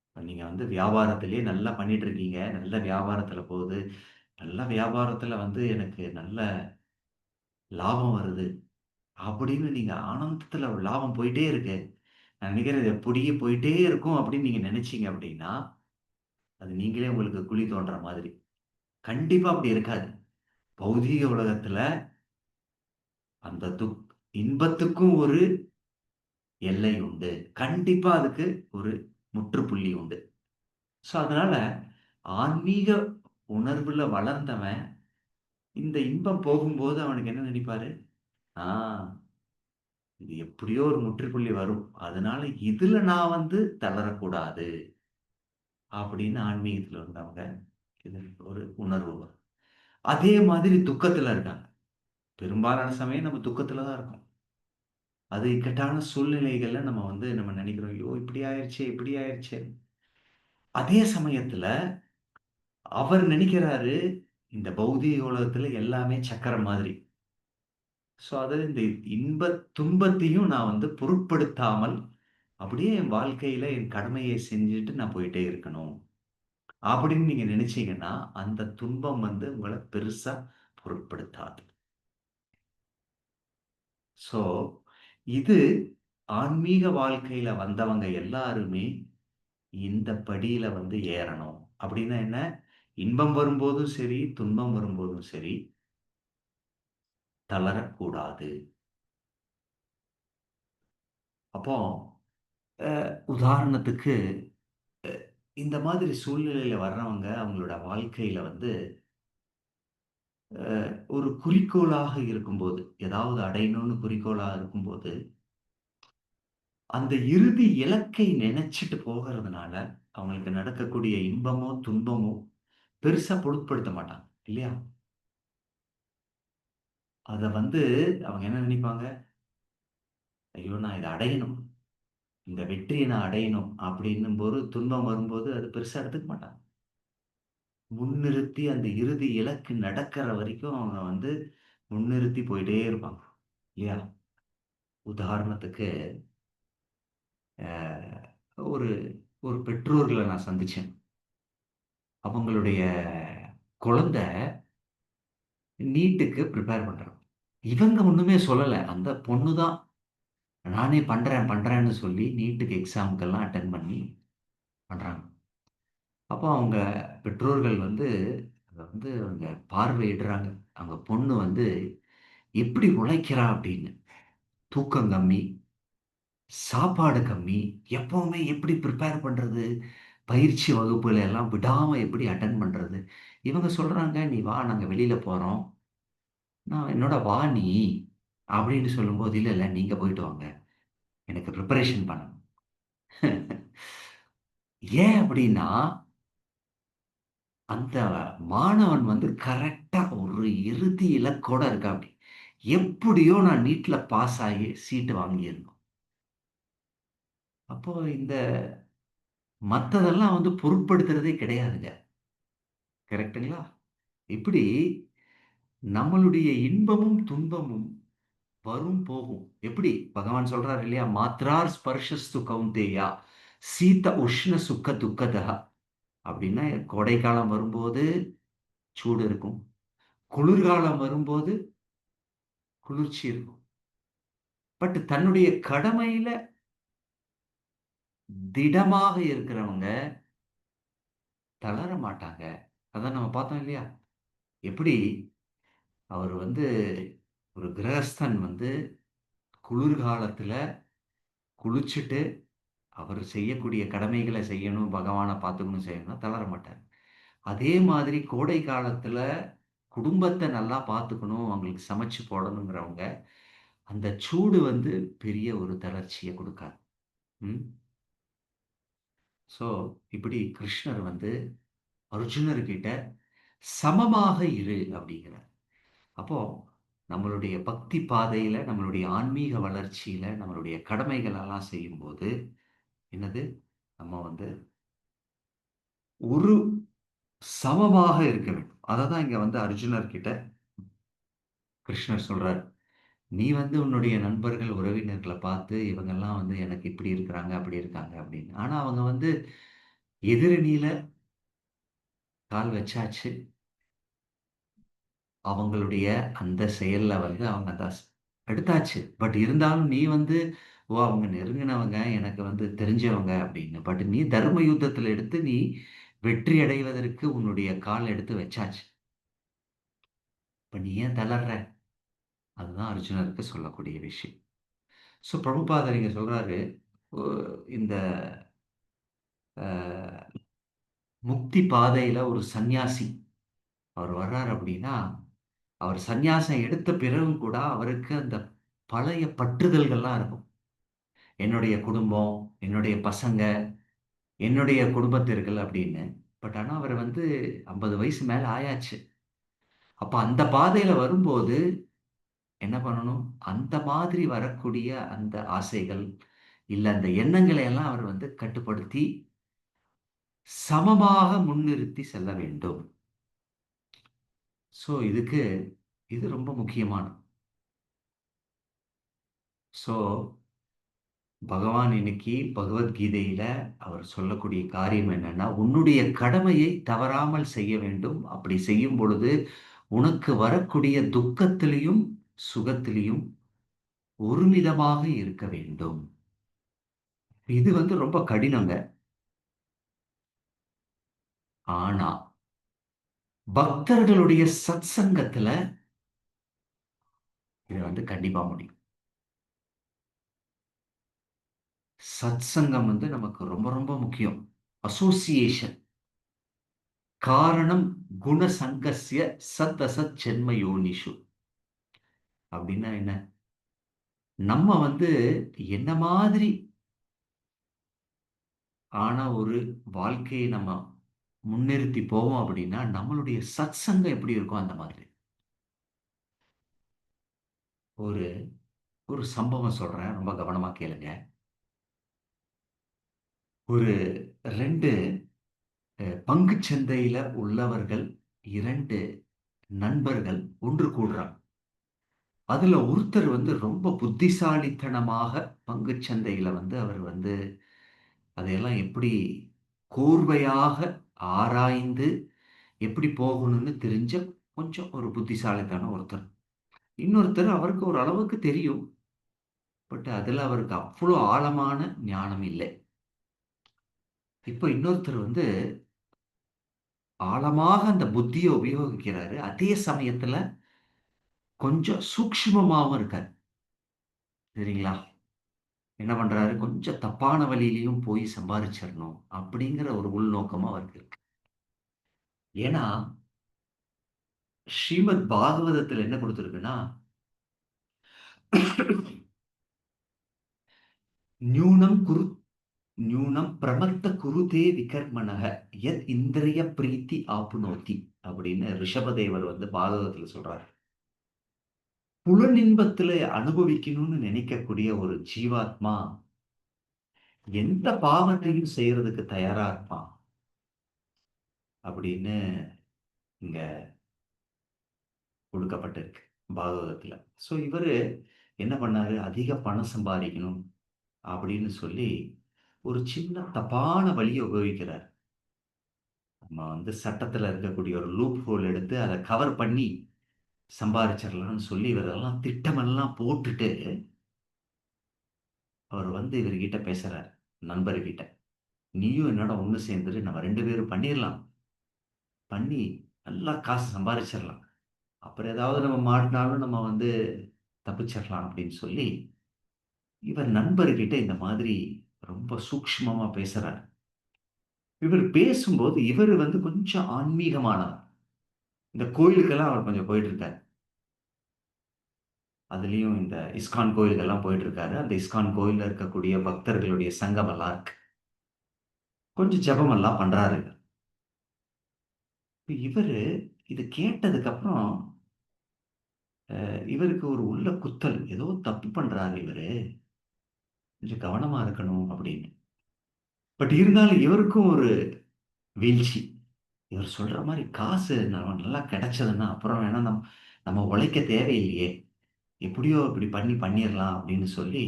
இப்ப நீங்க வந்து வியாபாரத்திலேயே நல்லா பண்ணிட்டு இருக்கீங்க. நல்ல வியாபாரத்துல போகுது. நல்ல வியாபாரத்துல வந்து எனக்கு நல்ல லாபம் வருது. அப்படின்னு நீங்க ஆனந்தத்துல ஒரு லாபம் போயிட்டே இருக்கு. நான் நினைக்கிறேன் இது இப்படியே போயிட்டே இருக்கும் அப்படின்னு நீங்க நினைச்சீங்க அப்படின்னா, அது நீங்களே உங்களுக்கு குழி தோண்டுற மாதிரி. கண்டிப்பா அப்படி இருக்காது. பௌதீக உலகத்துல அந்த இன்பத்துக்கும் ஒரு எல்லை உண்டு. கண்டிப்பா அதுக்கு ஒரு முற்றுப்புள்ளி உண்டு. ஸோ அதனால ஆன்மீக உணர்வுல வளர்ந்தவன், இந்த இன்பம் போகும்போது அவனுக்கு என்ன நினைப்பாரு? ஆ இது எப்படியோ ஒரு முற்றுப்புள்ளி வரும். அதனால இதுல நான் வந்து தளரக்கூடாது. அப்படின்னு ஆன்மீகத்துல வந்தவங்க இது ஒரு உணர்வு வரும். அதே மாதிரி துக்கத்துல இருக்காங்க. பெரும்பாலான சமயம் நம்ம துக்கத்துல தான் இருக்கோம். அது இக்கட்டான சூழ்நிலைகள்ல நம்ம வந்து நம்ம நினைக்கிறோம், ஐயோ! இப்படி ஆயிருச்சே, இப்படி ஆயிருச்சே. அதே சமயத்துல அவர் நினைக்கிறாரு, இந்த பௌதீக உலகத்துல எல்லாமே சக்கரம் மாதிரி. ஸோ அது இந்த துன்பத்தையும் நான் வந்து பொருட்படுத்தாமல், அப்படியே என் வாழ்க்கையில என் கடமையை செஞ்சுட்டு நான் போயிட்டே இருக்கணும். அப்படின்னு நீங்க நினைச்சீங்கன்னா, அந்த துன்பம் வந்து உங்கள பெருசா பொருட்படுத்தாது. ஸோ, இது ஆன்மீக வாழ்க்கையில வந்தவங்க எல்லாருமே இந்த படியில வந்து ஏறணும். அப்படின்னா என்ன? இன்பம் வரும்போதும் சரி, துன்பம் வரும்போதும் சரி, தளரக்கூடாது. அப்போ உதாரணத்துக்கு இந்த மாதிரி சூழ்நிலையில வர்றவங்க அவங்களோட வாழ்க்கையில வந்து ஒரு குறிக்கோளாக இருக்கும்போது, ஏதாவது அடையணும்னு குறிக்கோளா இருக்கும்போது, அந்த இறுதி இலக்கை நினைச்சுட்டு போகறதுனால, அவங்களுக்கு நடக்கக்கூடிய இன்பமோ, துன்பமோ பெருசா பொருட்படுத்த மாட்டாங்க. இல்லையா? அத வந்து அவங்க என்ன நினைப்பாங்க? ஐயோ! நான் இத அடையணும். இந்த வெற்றிய நான் அடையணும் அப்படின்னும்போது, துன்பம் வரும்போது அது பெருசா எடுத்துக்க மாட்டாங்க. முன்னிறுத்தி அந்த இறுதி இலக்கு நடக்கிற வரைக்கும் அவங்க வந்து முன்னிறுத்தி போயிட்டே இருப்பாங்க. இல்லையா? உதாரணத்துக்கு அ ஒரு ஒரு பெற்றோர்கள நான் சந்திச்சேன். அவங்களுடைய குழந்தை நீட்டுக்கு பிரிப்பேர் பண்றாங்க. இவங்க ஒண்ணுமே சொல்லல. அந்த பொண்ணு தான் நானே பண்றேன், பண்றேன்னு சொல்லி நீட்டுக்கு எக்ஸாம்க்கெல்லாம் அட்டெண்ட் பண்ணி பண்றாங்க. அப்போ அவங்க பெற்றோர்கள் வந்து அத வந்து அவங்க பார்வையிடுறாங்க. அவங்க பொண்ணு வந்து எப்படி உழைக்கிறா அப்படின்னு. தூக்கம் கம்மி, சாப்பாடு கம்மி, எப்பவுமே எப்படி பிரிப்பேர் பண்றது? பயிற்சி வகுப்புல எல்லாம் விடாம எப்படி அட்டெண்ட் பண்றது? இவங்க சொல்றாங்க, "நீ வா நாங்க வெளியில போறோம்." நான் என்னோட "வா நீ" அப்படின்னு சொல்லும்போது, "இல்ல, இல்ல நீங்க போயிட்டு வாங்க. எனக்கு பிரிப்பரேஷன் பண்ணணும்." ஏன் அப்படின்னா, அந்த மாணவன் வந்து கரெக்ட்டா ஒரு இறுதி இலக்கோட இருக்காப்படி. எப்படியோ நான் நீட்ல பாஸ் ஆகி சீட்டு வாங்கிரணும். அப்போ இந்த மத்ததெல்லாம் வந்து பொருட்படுத்துறதே கிடையாதுங்க. கரெக்ட்டுங்களா? இப்படி நம்மளுடைய இன்பமும், துன்பமும் வரும், போகும். எப்படி? பகவான் சொல்றாரு இல்லையா? "மாத்ரார் ஸ்பர்ஷஸ்து கௌந்தேயா, சீத உஷ்ண சுக துக்கதः." அப்படின்னா கோடைக்காலம் வரும்போது சூடு இருக்கும். குளிர்காலம் வரும்போது குளிர்ச்சி இருக்கும். பட் தன்னுடைய கடமையில திடமாக இருக்கிறவங்க தளர மாட்டாங்க. அதான் நம்ம பார்த்தோம் இல்லையா? எப்படி அவர் வந்து ஒரு கிரகஸ்தன் வந்து குளிர்காலத்துல குளிச்சுட்டு, அவர் செய்யக்கூடிய கடமைகள செய்யணும், பகவான பார்த்துக்கணும் செய்யணும்னா தளர மாட்டார். அதே மாதிரி கோடை காலத்துல குடும்பத்த நல்லா பார்த்துக்கணும், அவங்களுக்கு சமைச்சு போடணுங்கிறவங்க, அந்த சூடு வந்து பெரிய ஒரு தளர்ச்சிய குடுக்காது. ம். ஸோ இப்படி கிருஷ்ணர் வந்து அர்ஜுனர்கிட்ட சமமாக இரு அப்படிங்கிறார். அப்போ நம்மளுடைய பக்தி பாதையில, நம்மளுடைய ஆன்மீக வளர்ச்சியில, நம்மளுடைய கடமைகள் எல்லாம் செய்யும்போது என்னது, நம்ம வந்து ஒரு சமமாக இருக்க வேண்டும். அததான் இங்க வந்து அர்ஜுனர் கிட்ட கிருஷ்ணர் சொல்றார். நீ வந்து உன்னுடைய நண்பர்கள், உறவினர்களை பார்த்து இவங்கெல்லாம் வந்து எனக்கு இப்படி இருக்கிறாங்க, அப்படி இருக்காங்க அப்படின்னு. ஆனா அவங்க வந்து எதிரணியில கால் வச்சாச்சு. அவங்களுடைய அந்த செயல்ல வந்து அவங்க எடுத்தாச்சு. பட் இருந்தாலும் நீ வந்து, ஓ அவங்க நெருங்கினவங்க, எனக்கு வந்து தெரிஞ்சவங்க அப்படின்னு. பட் நீ தர்ம யுத்தத்துல எடுத்து நீ வெற்றி அடைவதற்கு உன்னுடைய கால் எடுத்து வச்சாச்சு. இப்ப நீ ஏன் தளர்ற? அதுதான் அர்ஜுனருக்கு சொல்லக்கூடிய விஷயம். ஸோ பிரபுபாதர் இங்க சொல்றாரு, ஒ இந்த அ முக்தி பாதையில ஒரு சந்நியாசி அவர் வர்றார் அப்படின்னா, அவர் சந்நியாசம் எடுத்த பிறகும் கூட அவருக்கு அந்த பழைய பற்றுதல்கள்லாம் இருக்கும். என்னுடைய குடும்பம், என்னுடைய பசங்க, என்னுடைய குடும்பத்தினர்கள் அப்படின்னு. பட் ஆனா அவர் வந்து 50 வயசு மேல ஆயாச்சு. அப்ப அந்த பாதையில வரும்போது என்ன பண்ணணும்? அந்த மாதிரி வரக்கூடிய அந்த ஆசைகள், இல்ல அந்த எண்ணங்களை எல்லாம் அவர் வந்து கட்டுப்படுத்தி, சமமாக முன்னிறுத்தி செல்ல வேண்டும். ஸோ இது ரொம்ப முக்கியமானது. ஸோ பகவான் இன்னைக்கு பகவத்கீதையில அவர் சொல்லக்கூடிய காரியம் என்னன்னா, உன்னுடைய கடமையை தவறாமல் செய்ய வேண்டும். அப்படி செய்யும் பொழுது, உனக்கு வரக்கூடிய துக்கத்திலும், சுகத்திலும் ஒருமிதமாக இருக்க வேண்டும். இது வந்து ரொம்ப கடினங்க. ஆனா, பக்தர்களுடைய சத்சங்கத்துல இத வந்து கண்டிப்பா முடியும். சத்சங்கம் வந்து நமக்கு ரொம்ப ரொம்ப முக்கியம். அசோசியேஷன். காரணம் குணசங்கஸ்ய சத் அசத் ஜென்ம யோனிஷு. அப்படின்னா என்ன? நம்ம வந்து என்ன மாதிரி ஆன ஒரு வாழ்க்கையை நம்ம முன்னிறுத்தி போவோம் அப்படின்னா, நம்மளுடைய சத்சங்கம் எப்படி இருக்கோ அந்த மாதிரி. ஒரு ஒரு சம்பவம் சொல்றேன். ரொம்ப கவனமா கேளுங்க. ஒரு 2 பங்குச் சந்தையில உள்ளவர்கள் 2 நண்பர்கள் ஒன்று கூடுறாங்க. அதுல ஒருத்தர் வந்து ரொம்ப புத்திசாலித்தனமாக பங்குச் சந்தையில வந்து அவர் வந்து அதையெல்லாம் எப்படி கூர்மையாக ஆராய்ந்து எப்படி போகணும்னு தெரிஞ்ச கொஞ்சம் ஒரு புத்திசாலித்தனம் ஒருத்தர். இன்னொருத்தர் அவருக்கு ஒரு அளவுக்கு தெரியும். பட் அதுல அவருக்கு அவ்வளோ ஆழமான ஞானம் இல்லை. இப்ப இன்னொருத்தர் வந்து ஆழமாக அந்த புத்திய உபயோகிக்கிறாரு. அதே சமயத்துல கொஞ்சம் சூக்ஷ்மமாவும் இருக்காரு. சரிங்களா? என்ன பண்றாரு? கொஞ்சம் தப்பான வழியிலயும் போய் சம்பாரிச்சிரணும். அப்படிங்கிற ஒரு உள்நோக்கமும் அவருக்கு இருக்கு. ஏன்னா, ஸ்ரீமத் பாகவதத்துல என்ன குடுத்திருக்குன்னா, "நியூனம் குரு நியூனம் பிரமத்த குருதே விகர்மணக யத் இந்திரிய பிரீத்தி ஆப்னோதி" அப்படின்னு ரிஷபதேவர் வந்து பாகவதத்துல சொல்றாரு. புலனின்பத்துல அனுபவிக்கணும்னு நினைக்கக்கூடிய ஒரு ஜீவாத்மா எந்த பாவத்தையும் செய்யறதுக்கு தயாரா இருப்பான் அப்படின்னு இங்க கொடுக்கப்பட்டிருக்கு பாகவதத்துல. ஸோ இவரு என்ன பண்ணாரு? அதிக பணம் சம்பாதிக்கணும் அப்படின்னு சொல்லி ஒரு சின்ன தப்பான வழிய உபயோகிக்கிறார். நம்ம வந்து சட்டத்துல இருக்கக்கூடிய ஒரு லூப் ஹோல் எடுத்து அத கவர் பண்ணி சம்பாரிச்சிரலாம்ன்னு சொல்லி இவரெல்லாம் திட்டமெல்லாம் போட்டுட்டு, அவர் வந்து இவர்கிட்ட பேசுறாரு, நண்பர்கிட்ட. "நீயும் என்னோட ஒண்ணு சேர்ந்துரு. நம்ம 2 பேரும் பண்ணிரலாம். பண்ணி நல்லா காசு சம்பாரிச்சிரலாம். அப்புறம் ஏதாவது நம்ம மாட்டுனாலும் நம்ம வந்து தப்பிச்சிரலாம்" அப்படின்னு சொல்லி, இவர் நண்பர்கிட்ட இந்த மாதிரி ரொம்ப சூக்ஷ்மமா பேசுறாரு. இவர் பேசும்போது இவரு வந்து கொஞ்சம் ஆன்மீகமானவர். இந்த கோயிலுக்கெல்லாம் அவர் கொஞ்சம் போயிட்டு இருக்காரு. அதுலயும் இந்த இஸ்கான் கோயிலுக்கெல்லாம் போயிட்டு இருக்காரு. அந்த இஸ்கான் கோயில்ல இருக்கக்கூடிய பக்தர்களுடைய சங்கம் எல்லாம் இருக்கு. கொஞ்சம் ஜெபமெல்லாம் பண்றாரு. இப்ப இவரு இது கேட்டதுக்கு அப்புறம் இவருக்கு ஒரு உள்ள குத்தல். ஏதோ தப்பு பண்றாரு இவரு. கொஞ்சம் கவனமா இருக்கணும் அப்படின்னு. பட் இருந்தாலும் இவருக்கும் ஒரு வீழ்ச்சி. இவர் சொல்ற மாரி காசு நல்லா கிடைச்சதுன்னா, அப்புறம் வேணா நம்ம உழைக்க தேவையில்லையே! எப்படியோ இப்படி பண்ணிறலாம் அப்படின்னு சொல்லி,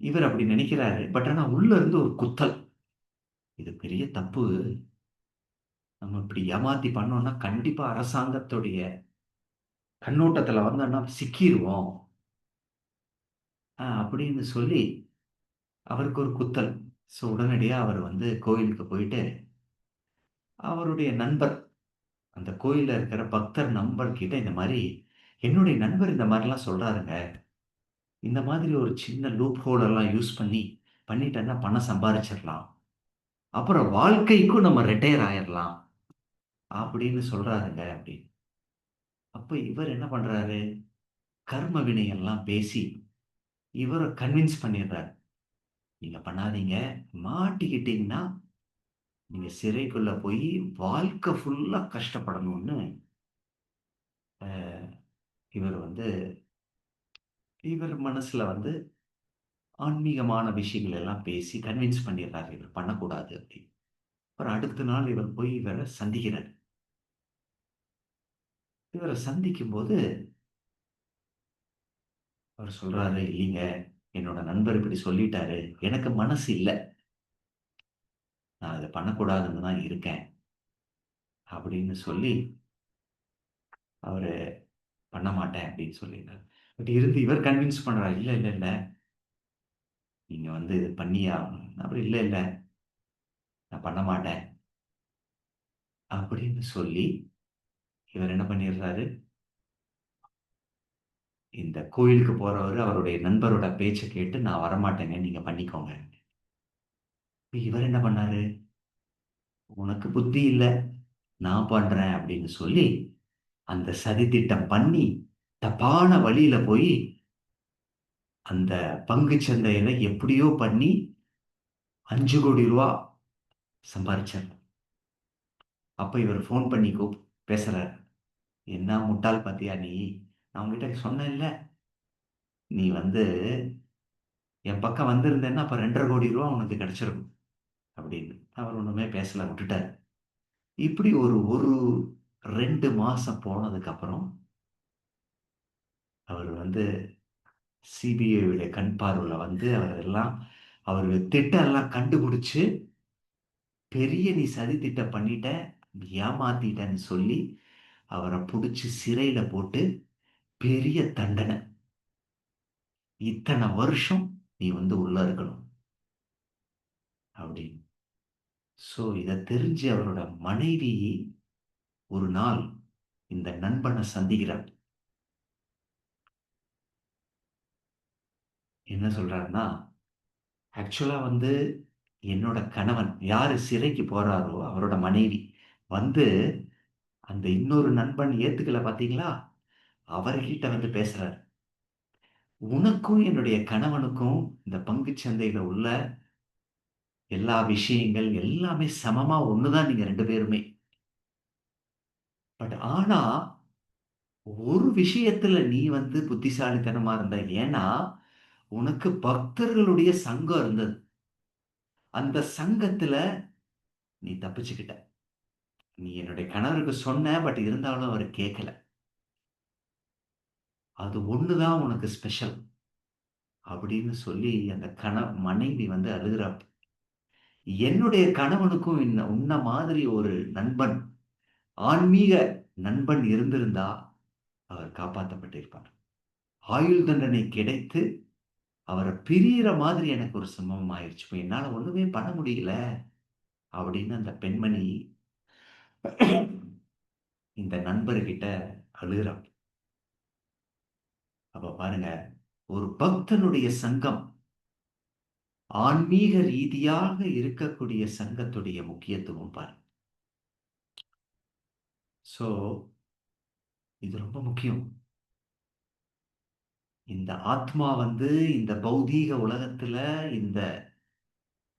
இவர் அப்படி நினைக்கிறாரு. பட் ஆனா உள்ள இருந்து ஒரு குத்தல். இது பெரிய தப்பு. நம்ம இப்படி ஏமாத்தி பண்ணோம்னா, கண்டிப்பா அரசாங்கத்துடைய கண்ணோட்டத்துல வந்தோம்னா சிக்கிருவோம். அப்படின்னு சொல்லி அவருக்கு ஒரு குத்தல். ஸோ உடனடியா அவர் வந்து கோயிலுக்கு போயிட்டு, அவருடைய நண்பர், அந்த கோயில்ல இருக்கிற பக்தர் நண்பர்கிட்ட இந்த மாரி, "என்னுடைய நண்பர் இந்த மாரிலாம் சொல்றாருங்க. இந்த மாதிரி ஒரு சின்ன லூப் ஹோல் எல்லாம் யூஸ் பண்ணிட்டேன்னா பணம் சம்பாரிச்சிரலாம். அப்புறம் வாழ்க்கைக்கும் நம்ம ரிட்டயர் ஆயிரலாம்." அப்படின்னு சொல்றாருங்க அப்படின்னு. அப்ப இவர் என்ன பண்றாரு? கர்ம வினையெல்லாம் பேசி, இவர கன்வின்ஸ் பண்ணிடுறாரு. "நீங்க பண்ணாதீங்க. மாட்டிக்கிட்டீங்கன்னா, நீங்க சிறைக்குள்ள போயி வாழ்க்கை ஃபுல்லா கஷ்டப்படணும்னு." அ இவர் வந்து இவர் மனசுல வந்து ஆன்மீகமான விஷயங்கள் எல்லாம் பேசி கன்வின்ஸ் பண்ணிடுறாரு. இவர் பண்ணக்கூடாது அப்படின்னு. அப்புறம் அடுத்த நாள் இவர் போய் இவர சந்திக்கிறார். இவர சந்திக்கும்போது அவர் சொல்றாரு, "இல்லைங்க, என்னோட நண்பர் இப்படி சொல்லிட்டாரு. எனக்கு மனசு இல்ல. நான் இத பண்ணக்கூடாதுன்னு தான் இருக்கேன்." அப்படின்னு சொல்லி அவரு பண்ண மாட்டேன் அப்படின்னு சொல்லிட்டாரு. பட் இருந்து இவர் கன்வின்ஸ் பண்றாரு. "இல்ல, இல்ல, இல்ல. நீங்க வந்து இது பண்ணியே ஆகணும்." அப்புறம் "இல்ல, இல்ல. நான் பண்ண மாட்டேன்." அப்படின்னு சொல்லி இவர் என்ன பண்ணிடுறாரு, இந்த கோயிலுக்கு போறவரு அவருடைய நண்பரோட பேச்ச கேட்டு, "நான் வரமாட்டேங்க. நீங்க பண்ணிக்கோங்க." இவர் என்ன பண்ணாரு, "உனக்கு புத்தி இல்ல. நான் பண்றேன்." அப்படின்னு சொல்லி அந்த சதித்திட்டம் பண்ணி, தப்பான வழியில போயி, அந்த பங்குச் சந்தையில எப்படியோ பண்ணி ரூ. 5,00,00,000 சம்பாரிச்சார். அப்ப இவர் ஃபோன் பண்ணி பேசுறாரு. "என்ன முட்டாள் பாத்தியா நீ? நான் உன்கிட்ட சொன்னேன்ல. நீ வந்து என் பக்கம் வந்திருந்தேன்னா, அப்ப ரூ. 2,50,00,000 உனக்கு கிடைச்சிருக்கும்." அப்படின்னு. அவர் ஒண்ணுமே பேசல, விட்டுட்டாரு. இப்படி ஒரு 2 மாசம் போனதுக்கு அப்புறம், அவர் வந்து சிபிஐ உடைய கண் பார்வையில வந்து அவரு திட்டம் எல்லாம் கண்டுபிடிச்சு, பெரிய நீ சதி திட்டம் பண்ணிட்ட, ஏமாத்திட்டன்னு சொல்லி, அவர புடிச்சு சிறையில போட்டு, பெரிய தண்டனை. இத்தன வருஷம் நீ வந்து உள்ள இருக்கணும். அப்படின்னு. ஸோ இத தெரிஞ்சு அவரோட மனைவி ஒரு நாள் இந்த நண்பன சந்திக்கிறார். என்ன சொல்றாருன்னா, ஆக்சுவலா வந்து என்னோட கணவன் யாரு சிறைக்கு போறாரோ, அவரோட மனைவி வந்து அந்த இன்னொரு நண்பன் ஏத்துக்கல பார்த்தீங்களா? அவர்கிட்ட வந்து பேசுறாரு. "உனக்கும் என்னுடைய கணவனுக்கும் இந்த பங்குச் சந்தையில உள்ள எல்லா விஷயங்கள் எல்லாமே சமமா ஒண்ணு தான் நீங்க 2 பேருமே. பட் ஆனா, ஒரு விஷயத்துல நீ வந்து புத்திசாலித்தனமா இருந்த. ஏன்னா, உனக்கு பக்தர்களுடைய சங்கம் இருந்தது. அந்த சங்கத்துல நீ தப்பிச்சுக்கிட்ட. நீ என்னுடைய கணவருக்கு சொன்ன. பட் இருந்தாலும் அவரு கேட்கல. அது ஒண்ணு தான் உனக்கு ஸ்பெஷல்." அப்படின்னு சொல்லி அந்த மனைவி வந்து அழுகுறா. என்னுடைய கணவனுக்கும் உன்ன மாதிரி ஒரு நண்பன், ஆன்மீக நண்பன் இருந்திருந்தா, அவர் காப்பாத்தப்பட்டிருப்பார். ஆயுள் தண்டனை கிடைத்து, அவர பிரியிற மாதிரி எனக்கு ஒரு சம்பவம் ஆயிருச்சு. இப்ப என்னால ஒண்ணுமே பண்ண முடியல. அப்படின்னு அந்த பெண்மணி இந்த நண்பர்கிட்ட அழுகுறா. அப்ப பாருங்க, ஒரு பக்தனுடைய சங்கம், ஆன்மீக ரீதியாக இருக்கக்கூடிய சங்கத்துடைய முக்கியத்துவம் பாருங்க. சோ, இது ரொம்ப முக்கியம். இந்த ஆத்மா வந்து இந்த பௌதீக உலகத்துல இந்த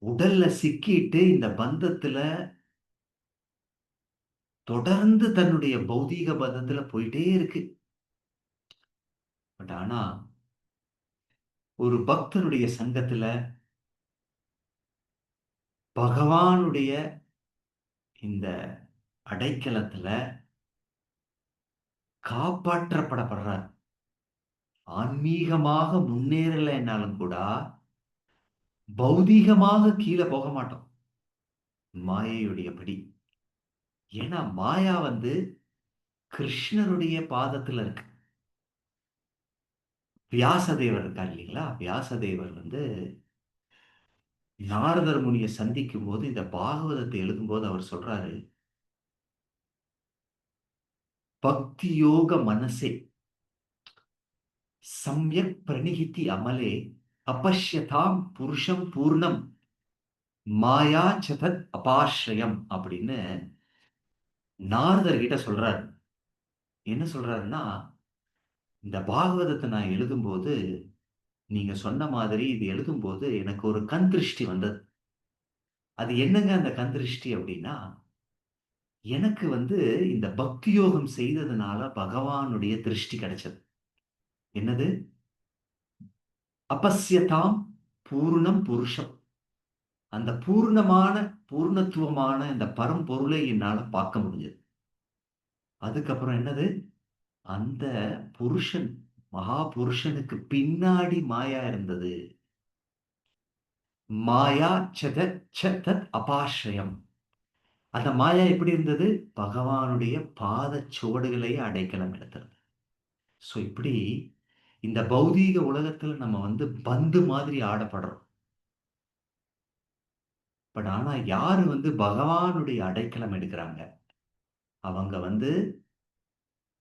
உடல்ல சிக்கிட்டு இந்த பந்தத்துல தொடர்ந்து தன்னுடைய பௌதீக பந்தத்துல போயிட்டே இருக்கு. பட் ஆனா ஒரு பக்தருடைய சங்கத்துல பகவானுடைய இந்த அடைக்கலத்துல காப்பாற்றப்படப்படுறார். ஆன்மீகமாக முன்னேறலைன்னாலும் கூட பௌதீகமாக கீழே போக மாட்டோம், மாயையுடைய படி. ஏன்னா மாயா கிருஷ்ணருடைய பாதத்துல இருக்கு. வியாசதேவர் இருக்கார் இல்லைங்களா, வியாசதேவர் நாரதர் முனியை சந்திக்கும் போது இந்த பாகவதத்தை எழுதும்போது அவர் சொல்றாரு, பக்தி யோக மனசே சம்யக் பிரணிகிதி அமலே அபஷ்யதாம் புருஷம் பூர்ணம் மாயா சதத் அபாஸ்ரயம் அப்படின்னு நாரதர் கிட்ட சொல்றாரு. என்ன சொல்றாருன்னா, இந்த பாகவதத்தை நான் எழுதும்போது நீங்க சொன்ன மாதிரி இது எழுதும்போது எனக்கு ஒரு கண் திருஷ்டி வந்தது. அது என்னங்க அந்த கண் திருஷ்டி அப்படின்னா, எனக்கு இந்த பக்தி யோகம் செய்ததுனால பகவானுடைய திருஷ்டி கிடைச்சது. என்னது? அபஸ்யதாம் பூர்ணம் புருஷம். அந்த பூர்ணத்துவமான இந்த பரம்பொருளை என்னால பார்க்க முடிஞ்சது. அதுக்கப்புறம் என்னது? அந்த புருஷன், மகா புருஷனுக்கு பின்னாடி மாயா இருந்தது. மாயா சதத் அபாஸ்ரயம். அந்த மாயா எப்படி இருந்தது? பகவானுடைய பாத சுவடுகளை அடைக்கலம் எடுத்தது. சோ இப்படி இந்த பௌதீக உலகத்துல நம்ம பந்து மாதிரி ஆடப்படுறோம். பட் ஆனா யாரு பகவானுடைய அடைக்கலம் எடுக்கிறாங்க, அவங்க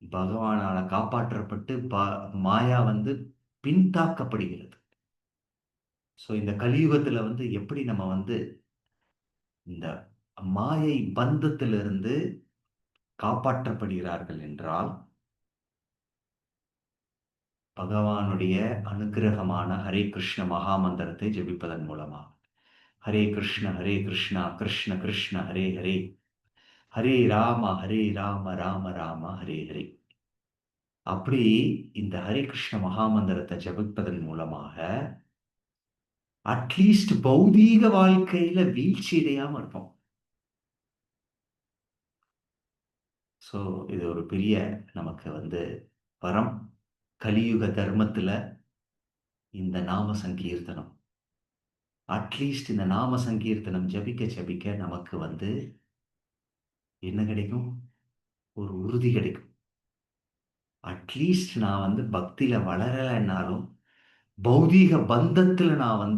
பகவானால காப்பாற்றப்பட்டு மாயா பின்தாக்கப்படுகிறது. சோ இந்த கலியுகத்துல எப்படி நம்ம இந்த மாயை பந்தத்திலிருந்து காப்பாற்றப்படுகிறார்கள் என்றால், பகவானுடைய அனுகிரகமான ஹரே கிருஷ்ண மகாமந்திரத்தை ஜெபிப்பதன் மூலமா. ஹரே கிருஷ்ண கிருஷ்ண கிருஷ்ண ஹரே ஹரே, ஹரே ராம ராம ராம ஹரே ஹரே. அப்படி இந்த ஹரே கிருஷ்ண மகாமந்திரத்தை ஜெபிப்பதன் மூலமாக அட்லீஸ்ட் பௌதீக வாழ்க்கையில வீழ்ச்சி அடையாம இருப்போம். சோ இது ஒரு பெரிய நமக்கு வரம். கலியுக தர்மத்துல இந்த நாம சங்கீர்த்தனம், அட்லீஸ்ட் இந்த நாம சங்கீர்த்தனம் ஜபிக்க ஜபிக்க நமக்கு என்ன கிடைக்கும்? ஒரு உறுதி கிடைக்கும். அட்லீஸ்ட் நான் பக்தியில வளரலைன்னாலும் பௌதீக பந்தத்துல நான்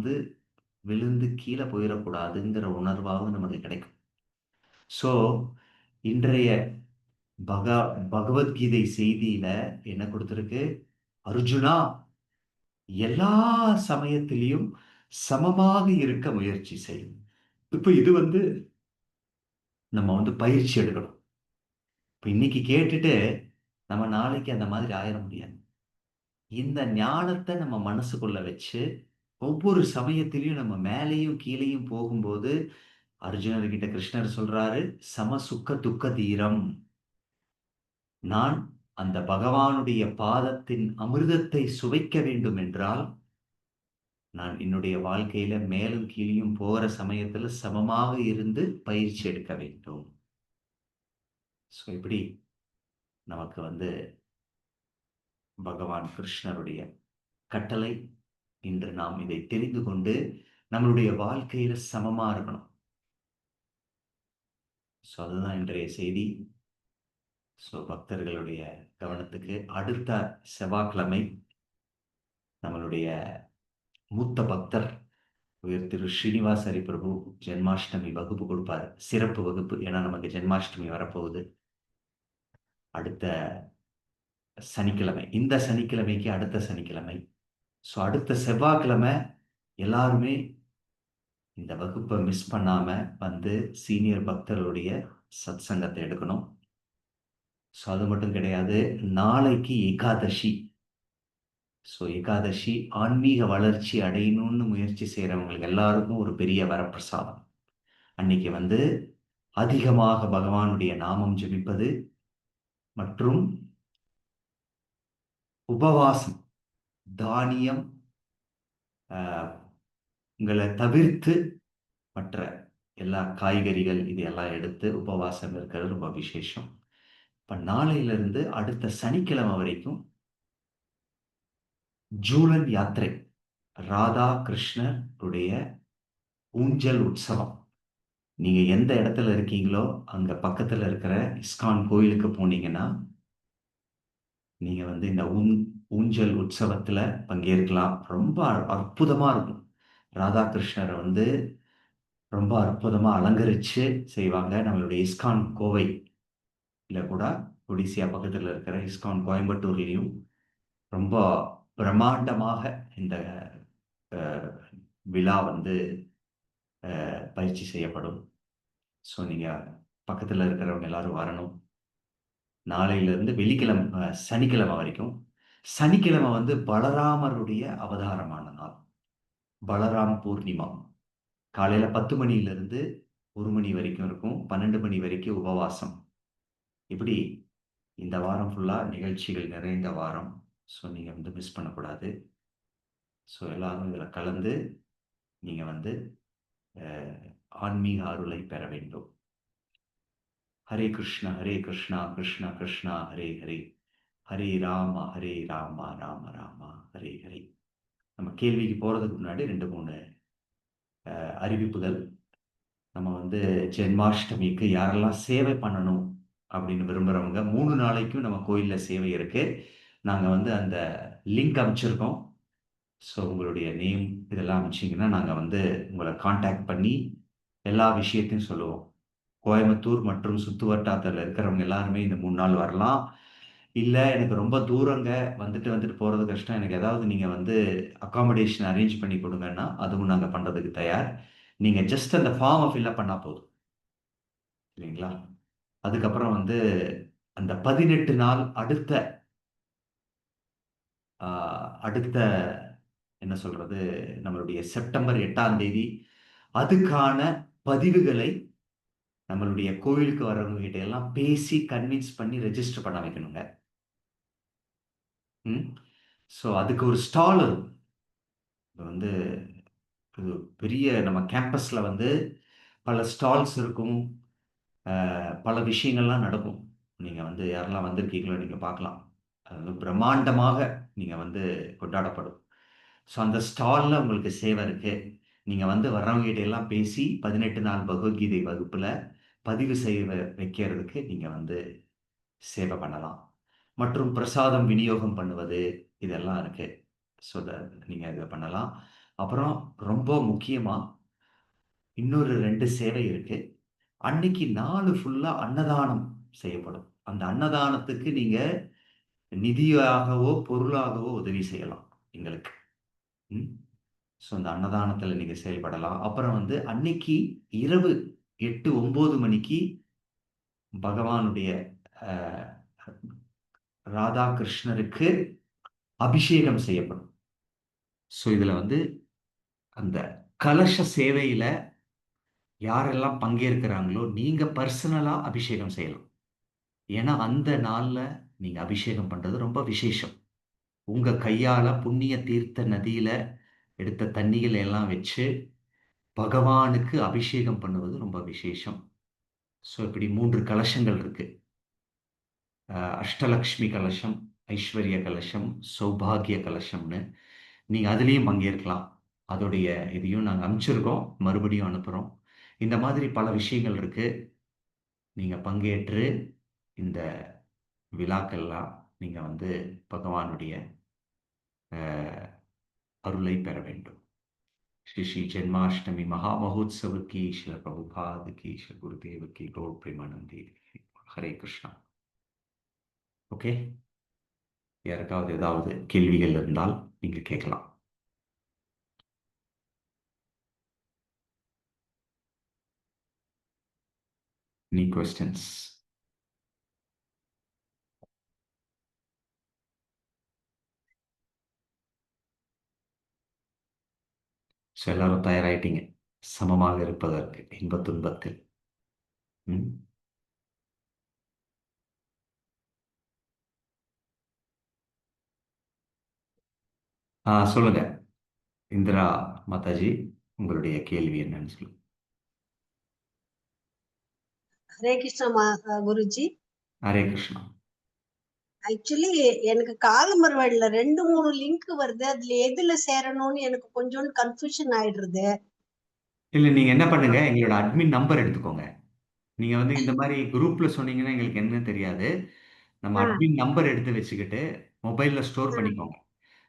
விழுந்து கீழே போயிடக்கூடாதுங்கிற உணர்வாவது நமக்கு கிடைக்கும். சோ இன்றைய பகவத்கீதை செய்தியில என்ன கொடுத்திருக்கு? அர்ஜுனா, எல்லா சமயத்திலையும் சமமாக இருக்க முயற்சி செய்யும். இப்ப இது நம்ம பயிற்சி எடுக்கணும். இப்ப இன்னைக்கு கேட்டுட்டு நம்ம நாளைக்கு அந்த மாதிரி ஆயிட முடியாது. இந்த ஞானத்தை நம்ம மனசுக்குள்ள வச்சு ஒவ்வொரு சமயத்திலையும் நம்ம மேலேயும் கீழேயும் போகும்போது அர்ஜுனர்கிட்ட கிருஷ்ணர் சொல்றாரு, சம சுக்க துக்க தீரம். நான் அந்த பகவானுடைய பாதத்தின் அமிர்தத்தை சுவைக்க வேண்டும் என்றால் நான் என்னுடைய வாழ்க்கையில மேலும் கீழையும் போகிற சமயத்துல சமமாக இருந்து பயிற்சி எடுக்க வேண்டும். ஸோ இப்படி நமக்கு பகவான் கிருஷ்ணருடைய கட்டளை. இன்று நாம் இதை தெரிந்து கொண்டு நம்மளுடைய வாழ்க்கையில சமமா இருக்கணும். ஸோ அதுதான் இன்றைய செய்தி. ஸோ பக்தர்களுடைய கவனத்துக்கு, அடுத்த செவ்வாய்க்கிழமை நம்மளுடைய மூத்த பக்தர் உயர் திரு ஸ்ரீனிவாஸ் ஹரி பிரபு ஜென்மாஷ்டமி வகுப்பு கொடுப்பார். சிறப்பு வகுப்பு. ஏன்னா நமக்கு ஜென்மாஷ்டமி வரப்போகுது அடுத்த சனிக்கிழமை. இந்த சனிக்கிழமைக்கு அடுத்த சனிக்கிழமை. ஸோ அடுத்த செவ்வாய்க்கிழமை எல்லாருமே இந்த வகுப்பை மிஸ் பண்ணாம சீனியர் பக்தர்களுடைய சத் சங்கத்தை எடுக்கணும். ஸோ அது மட்டும் கிடையாது, நாளைக்கு ஏகாதசி. ஸோ ஏகாதசி ஆன்மீக வளர்ச்சி அடையணும்னு முயற்சி செய்கிறவங்களுக்கு எல்லாருக்கும் ஒரு பெரிய வரப்பிரசாதம். அன்னைக்கு வந்து அதிகமாக பகவானுடைய நாமம் ஜெபிப்பது மற்றும் உபவாசம், தானியம் ங்களை தவிர்த்து மற்ற எல்லா காய்கறிகள் இது எல்லாம் எடுத்து உபவாசம் இருக்கிறது ரொம்ப விசேஷம். இப்போ நாளையிலிருந்து அடுத்த சனிக்கிழமை வரைக்கும் ஜூலன் யாத்திரை, ராதா கிருஷ்ணருடைய ஊஞ்சல் உற்சவம். நீங்க எந்த இடத்துல இருக்கீங்களோ அங்க பக்கத்துல இருக்கிற இஸ்கான் கோயிலுக்கு போனீங்கன்னா நீங்க வந்து இந்த ஊஞ்சல் உற்சவத்துல பங்கேற்கலாம். ரொம்ப அற்புதமா இருக்கும். ராதாகிருஷ்ணரை வந்து ரொம்ப அற்புதமா அலங்கரிச்சு செய்வாங்க. நம்மளுடைய இஸ்கான் கோவை இல்லை கூட ஒடிசியா பக்கத்தில் இருக்கிற இஸ்கான் கோயம்புத்தூர்லேயும் ரொம்ப பிரம்மாண்டமாக இந்த விழா வந்து பயிற்சி செய்யப்படும். ஸோ நீங்கள் பக்கத்தில் இருக்கிறவங்க எல்லாரும் வரணும். நாளையிலிருந்து வெள்ளிக்கிழமை சனிக்கிழமை வரைக்கும். சனிக்கிழமை வந்து பலராமருடைய அவதாரமான நாள், பலராம் பூர்ணிமா. காலையில் 10 மணியிலிருந்து 1 மணி வரைக்கும் இருக்கும். 12 மணி வரைக்கும் உபவாசம். இப்படி இந்த வாரம் ஃபுல்லாக நிகழ்ச்சிகள் நிறைந்த வாரம். ஸோ நீங்கள் வந்து மிஸ் பண்ணக்கூடாது. ஸோ எல்லாரும் இதில் கலந்து நீங்கள் வந்து ஆன்மீக அருளை பெற வேண்டும். ஹரே கிருஷ்ணா கிருஷ்ணா கிருஷ்ணா ஹரே ஹரே, ஹரே ராமா ராம ராமா ஹரே ஹரே. நம்ம கேள்விக்கு போகிறதுக்கு முன்னாடி 2-3 அறிவிப்புகள். நம்ம வந்து ஜென்மாஷ்டமிக்கு யாரெல்லாம் சேவை பண்ணணும் அப்படின்னு விரும்புகிறவங்க 3 நாளைக்கும் நம்ம கோயிலில் சேவை இருக்குது. நாங்கள் வந்து அந்த லிங்க் அமைச்சிருக்கோம். ஸோ உங்களுடைய நேம் இதெல்லாம் அமைச்சிங்கன்னா நாங்கள் வந்து உங்களை காண்டாக்ட் பண்ணி எல்லா விஷயத்தையும் சொல்லுவோம். கோயம்புத்தூர் மற்றும் சுற்று வட்டாரத்தில் இருக்கிறவங்க எல்லாருமே இந்த 3 நாள் வரலாம். இல்லை எனக்கு ரொம்ப தூரங்க, வந்துட்டு போகிறது கஷ்டம், எனக்கு ஏதாவது நீங்கள் வந்து அக்காமடேஷன் அரேஞ்ச் பண்ணி கொடுங்கன்னா அதுவும் நாங்கள் பண்ணுறதுக்கு தயார். நீங்கள் ஜஸ்ட் அந்த ஃபார்மை ஃபில்அப் பண்ணால் போதும், இல்லைங்களா? அதுக்கப்புறம் வந்து அந்த 18 நாள் அடுத்த என்ன சொல்கிறது, நம்மளுடைய செப்டம்பர் 8ஆம் தேதி அதுக்கான பதிவுகளை நம்மளுடைய கோயிலுக்கு வர்றவங்க கிட்ட எல்லாம் பேசி கன்வின்ஸ் பண்ணி ரெஜிஸ்டர் பண்ண வைக்கணுங்க. ஸோ அதுக்கு ஒரு ஸ்டால் இருக்கும். இது வந்து பெரிய நம்ம கேம்பஸில் வந்து பல ஸ்டால்ஸ் இருக்கும், பல விஷயங்கள்லாம் நடக்கும். நீங்கள் வந்து யாரெல்லாம் வந்திருக்கீங்களோ நீங்கள் பார்க்கலாம். அது வந்து பிரம்மாண்டமாக நீங்கள் வந்து கொண்டாடப்படும். ஸோ அந்த ஸ்டாலில் உங்களுக்கு சேவை இருக்குது. நீங்கள் வந்து வர்றவங்ககிட்ட எல்லாம் பேசி 18 நாள் பகவத்கீதை வகுப்பில் பதிவு செய்ய வைக்கிறதுக்கு நீங்கள் வந்து சேவை பண்ணலாம். மற்றும் பிரசாதம் விநியோகம் பண்ணுவது இதெல்லாம் இருக்குது. ஸோ நீங்கள் இதை பண்ணலாம். அப்புறம் ரொம்ப முக்கியமாக இன்னொரு 2 சேவை இருக்குது. அன்னைக்கு நாள் ஃபுல்லாக அன்னதானம் செய்யப்படும். அந்த அன்னதானத்துக்கு நீங்கள் நிதியாகவோ பொருளாகவோ உதவி செய்யலாம் எங்களுக்கு. ஸோ அந்த அன்னதானத்தில் நீங்கள் செயல்படலாம். அப்புறம் வந்து அன்னைக்கு இரவு 8-9 மணிக்கு பகவானுடைய ராதாகிருஷ்ணருக்கு அபிஷேகம் செய்யப்படும். ஸோ இதில் வந்து அந்த கலச சேவையில் யாரெல்லாம் பங்கேற்கிறாங்களோ நீங்கள் பர்சனலாக அபிஷேகம் செய்யலாம். ஏன்னா அந்த நாளில் நீங்கள் அபிஷேகம் பண்ணுறது ரொம்ப விசேஷம். உங்கள் கையால் புண்ணிய தீர்த்த நதியில் எடுத்த தண்ணிகளை எல்லாம் வச்சு பகவானுக்கு அபிஷேகம் பண்ணுவது ரொம்ப விசேஷம். ஸோ இப்படி 3 கலசங்கள் இருக்கு. அஷ்டலக்ஷ்மி கலசம், ஐஸ்வர்ய கலசம், சௌபாகிய கலசம்னு. நீங்கள் அதுலேயும் பங்கேற்கலாம். அதோடைய இதையும் நாங்கள் அனுப்பிச்சிருக்கோம், மறுபடியும் அனுப்புகிறோம். இந்த மாதிரி பல விஷயங்கள் இருக்கு. நீங்கள் பங்கேற்று இந்த விழாக்கள்லாம் நீங்கள் வந்து பகவானுடைய அருளை பெற வேண்டும். श्री श्री जन्माष्टमी महामहोत्सव की श्री प्रभुपाद की श्री गुरुदेव की गौर प्रेमानंदी हरे कृष्णा. ஓகே, யாருக்காவது ஏதாவது கேள்விகள் இருந்தால் நீங்க கேட்கலாம். Any questions? ஸோ எல்லாரும் தயாராயிட்டீங்க சமமாக இருப்பதற்கு இன்பத் துன்பத்தில். ம். சொல்லுங்க இந்திரா மாதாஜி, உங்களுடைய கேள்வி என்னன்னு சொல்லுங்க. ஹரே கிருஷ்ணா குருஜி. ஹரே கிருஷ்ணா. ஆக்சுவலி எனக்கு காலமர்வாடில 2-3 லிங்க் வருது. அதுல எதுல சேரணும்னு எனக்கு கொஞ்சம் கன்ஃபியூஷன் ஆயிடுறது. இல்ல நீங்க என்ன பண்ணுங்க, எங்களோட அட்மின் நம்பர் எடுத்துக்கோங்க. நீங்க வந்து இந்த மாதிரி குரூப்ல சொன்னீங்கன்னா எங்களுக்கு என்ன தெரியாது. நம்ம ஆ, அட்மின் நம்பர் எடுத்து வச்சுக்கிட்டு மொபைல்ல ஸ்டோர் ஆ. பண்ணிக்கோங்க.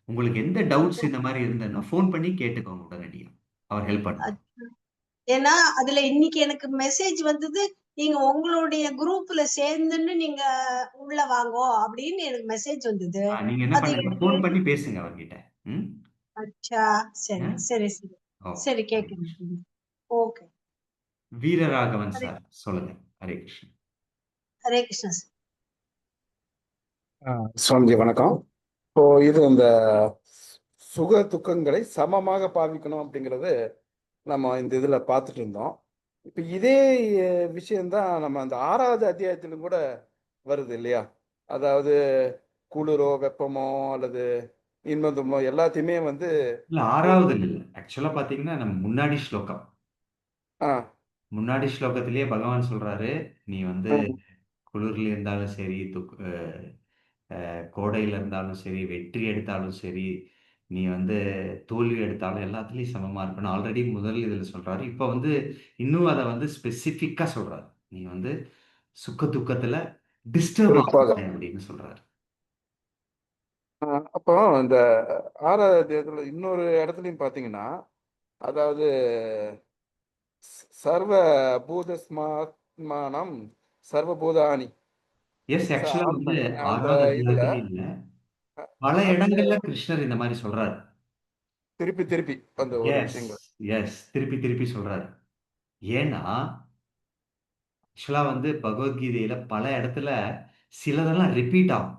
உங்களுக்கு எந்த டவுட்ஸ் இந்த மாதிரி இருந்ததுன்னா ஃபோன் பண்ணி கேட்டுக்கோங்க உடனடியா. அவர் ஹெல்ப் பண்ணுவார். ஏன்னா அதுல இன்னைக்கு எனக்கு மெசேஜ் வந்தது, நீங்க உங்களுடைய குரூப்ல சேர்ந்துன்னு நீங்க உள்ள வாங்கோ அப்படின்னு எனக்கு மெசேஜ் வந்தது. நீங்க என்ன அது பண்ணுங்க, எனக்கு ஃபோன் பண்ணி பேசுங்க அவர்கிட்ட. ம். அச்சா, சரி ஆ? சரி சரி ஓகே. சரி கேட்குறேன். ஓகே. வீரராகவன் ஹரே சார் சொல்லுங்க. ஹரே கிருஷ்ணன். ஹரே கிருஷ்ணா சார். சுவாமிஜி வணக்கம். இப்போ இது இந்த சுக துக்கங்களை சமமாக பாவிக்கணும் அப்படிங்கிறது நம்ம இந்த இதுல பார்த்துட்டு இருந்தோம். இப்போ இதே விஷயம்தான் நம்ம அந்த 6வது அத்தியாயத்திலும் கூட வருது இல்லையா? அதாவது குளிரோ வெப்பமோ அல்லது இன்பம் துன்பம் எல்லாத்தையுமே வந்து இல்ல 6வது இல்ல. ஆக்சுவலா பாத்தீங்கன்னா நம்ம முன்னாடி ஸ்லோகம். ஆ, முன்னாடி ஸ்லோகத்திலேயே பகவான் சொல்றாரு, நீ வந்து ம், குளிர்ல இருந்தாலும் சரி, கோடையில இருந்தாலும் சரி, வெற்றி எடுத்தாலும் சரி, நீ வந்து தோல்வி எடுத்தாலும் எல்லாத்துலயும் சமமா இருக்கணும். ஆல்ரெடி முதல் இதுல சொல்றாரு. இப்ப வந்து இன்னும் அதை வந்து ஸ்பெசிஃபிக்கா சொல்றாரு. நீ வந்து சுக்க துக்கத்துல டிஸ்டர்ப் குறிப்பாக ஆகாத அப்படின்னு சொல்றாரு. ஆ, அப்போ இந்த 6வது அத்தியாயத்துல இன்னொரு இடத்துலையும் பார்த்தீங்கன்னா, அதாவது சர்வ பூதஸ்மாத்மானம் சர்வபூதானி எஸ், ஆக்சுவலா வந்து அந்த 6வது இதுல அத்தியாயத்திலே இல்ல, பல அதுல இடங்கள்ல கிருஷ்ணர் இந்த மாதிரி சொல்றாரு. திருப்பி திருப்பி அந்த ஒரு எஸ், விஷயங்கள். எஸ், திருப்பி திருப்பி சொல்றாரு. ஏன்னா ஆக்சுவலா வந்து பகவத்கீதையில பல இடத்துல சிலதெல்லாம் ரிப்பீட் ஆகும்.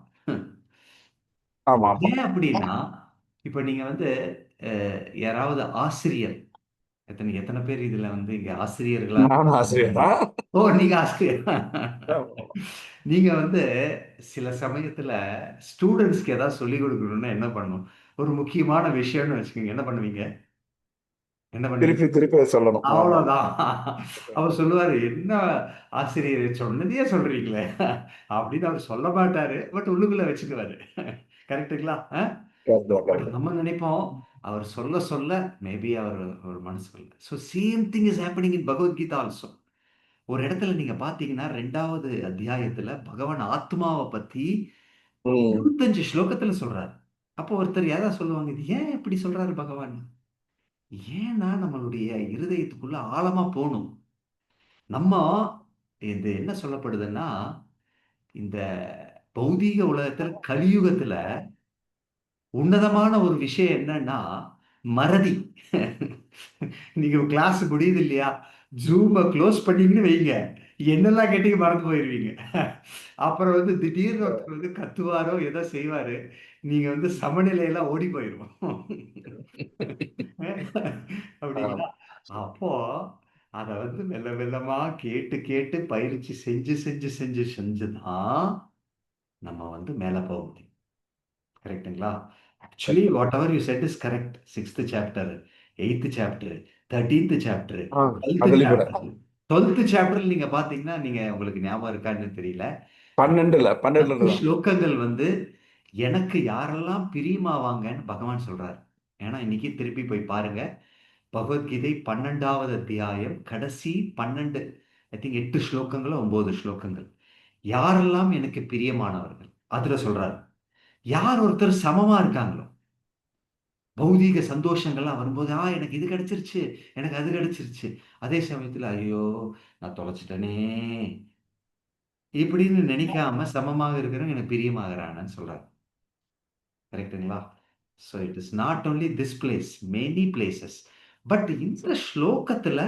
ஆமா ஆமா, ஏன் அப்படின்னா, இப்ப நீங்க வந்து யாராவது ஆசிரியர், எத்தனை எத்தனை பேர் இதுல வந்து இங்க ஆசிரியர்களா நானும் ஆசிரியர் இருக்கீங்க? தான். ஓ, நீங்க ஆசிரியர். ஆமா. நீங்க வந்து சில சமயத்துல ஸ்டூடெண்ட்ஸ்க்கு ஏதாவது சொல்லிக் கொடுக்கணும்னா என்ன பண்ணணும்? ஒரு முக்கியமான விஷயம்னு வச்சுக்கோங்க, என்ன பண்ணுவீங்க? என்ன பண்ணுவீங்க? திருப்பி திருப்பி அதை சொல்லணும். ஆமா. அவ்வளவுதான். அவர் சொல்லுவாரு, என்ன ஆசிரியர் சொன்னதையே சொல்றீங்களே அப்படின்னு அவர் சொல்ல மாட்டாரு. பட் உள்ளுக்குள்ள வச்சுக்குவாரு. கரெக்ட்டுங்களா? Correct but correct. நம்ம நினைப்போம், அவர் சொல்ல சொல்ல மேபி அவர் ஒரு மனசுக்குள்ள. So same thing is happening in Bhagavad Gita also. ஒரு இடத்துல நீங்க பாத்தீங்கன்னா 2வது அத்தியாயத்துல பகவான் ஆத்மாவை பத்தி ம் 25 ஸ்லோகத்துல சொல்றாரு. அப்போ ஒருத்தர் யாராவது சொல்லுவாங்க, இது ஏன் இப்படி சொல்றாரு பகவான்? ஏன்னா நம்மளுடைய இருதயத்துக்குள்ள ஆழமா போகணும். நம்ம இது என்ன சொல்லப்படுதுன்னா, இந்த பௌதீக உலகத்துல கலியுகத்துல உன்னதமான ஒரு விஷயம் என்னன்னா மறதி. நீங்க கிளாஸ் முடியுது இல்லையா, ஜூமை க்ளோஸ் பண்ணீங்கன்னு வைங்க, என்னெல்லாம் கேட்டீங்க மறந்து போயிருவீங்க. அப்புறம் வந்து திடீர்னு ஒருத்தர் வந்து கத்துவாரோ ஏதோ செய்வாரு, நீங்க வந்து சமநிலையெல்லாம் ஓடி போயிரும். அப்படிங்களா? ஆமா. அப்போ அத வந்து மெல்ல மெல்லமா கேட்டு கேட்டு பயிற்சி செஞ்சு செஞ்சு செஞ்சு செஞ்சுதான் நம்ம வந்து மேல போக முடியும். கரெக்ட்டுங்களா? Actually whatever you said is correct. 6th chapter, 8th chapter, 13th chapter, ஆ, 12th அதுலயும் கூட சாப்டர். 12th சாப்டர்ல நீங்க பாத்தீங்கன்னா, நீங்க உங்களுக்கு ஞாபகம் இருக்கான்னு தெரியல. 12ல 10 தான். ஸ்லோகங்கள் வந்து எனக்கு யாரெல்லாம் பிரியமாவாங்கன்னு பகவான் சொல்றாரு. ஏன்னா இன்னைக்கு திருப்பி போய் பாருங்க. பகவத்கீதை 12வது அத்தியாயம் கடைசி 12, ஐ திங்க் 8 ஸ்லோகங்களோ 9 ஸ்லோகங்கள். யாரெல்லாம் எனக்கு பிரியமானவர்கள் அதுல சொல்றாரு. யார் ஒருத்தர் சமமா இருக்காங்களோ, பௌதீக சந்தோஷங்கள்லாம் வரும்போது, எனக்கு இது கிடைச்சிருச்சு, எனக்கு அது கிடைச்சிருச்சு. அதே சமயத்துல, ஐயோ! நான் தொலைச்சுட்டேனே! இப்படின்னு நினைக்காம சமமாக இருக்கிறவன் எனக்கு பிரியமாகறான்னு சொல்றாரு. கரெக்ட்டுங்களா? So it is not only this place, many places. But இந்த ஸ்லோகத்துல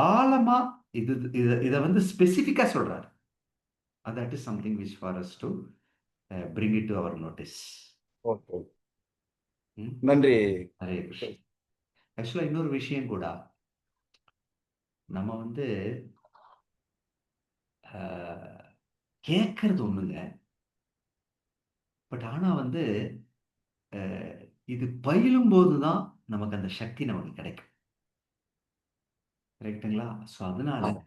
ஆழமா இது இத இத வந்து ஸ்பெசிஃபிக்கா சொல்றாரு. That is something which for us to bring it to our notice. Okay. ம். நன்றி. ஹரே கிருஷ்ணா. ஆக்சுவலா இன்னொரு விஷயம் கூட, நம்ம வந்து கேட்கறது ஒண்ணுங்க. பட் ஆனா வந்து இது பயிலும் போதுதான் நமக்கு அந்த சக்தி நமக்கு கிடைக்கும். கரெக்ட்டுங்களா? ஸோ அதனால ஆமா.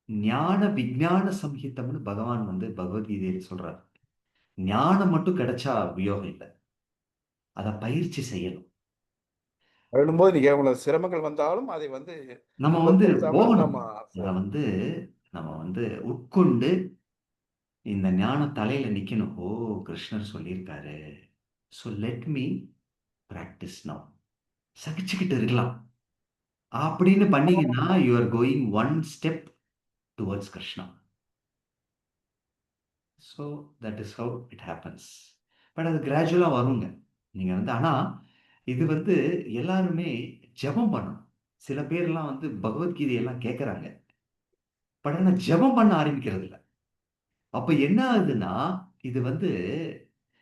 ஞான விஞ்ஞான சம்ஹிதம்னு பகவான் வந்து பகவத்கீதையில சொல்றாரு. ஞானம் மட்டும் கிடைச்சா உபயோகம் இல்ல. அத பயிற்சி செய்யணும். எழும்போது நீங்க எவ்வளவு சிரமங்கள் வந்தாலும் அதை வந்து நம்ம வந்து பொருட்படுத்தாமல் போகணும். நம்ம அத வந்து நம்ம வந்து உட்கொண்டு இந்த ஞானம் தலையில நிக்கணும். ஓ! கிருஷ்ணர் சொல்லியிருக்காரு. So let me practise now. சகிச்சுக்கிட்டு இருக்கலாம். அப்படின்னு பண்ணீங்கன்னா, you are going one step towards Krishna. So that is how it happens. But அது கிராஜுவலா வருங்க. நீங்க வந்து ஆனா, இது வந்து எல்லாருமே ஜெபம் பண்ணணும். சில பேர்லாம் வந்து பகவத்கீதையெல்லாம் கேட்கறாங்க. பட் ஆனா ஜெபம் பண்ண ஆரம்பிக்கிறது இல்ல. அப்ப என்ன ஆகுதுன்னா, இது வந்து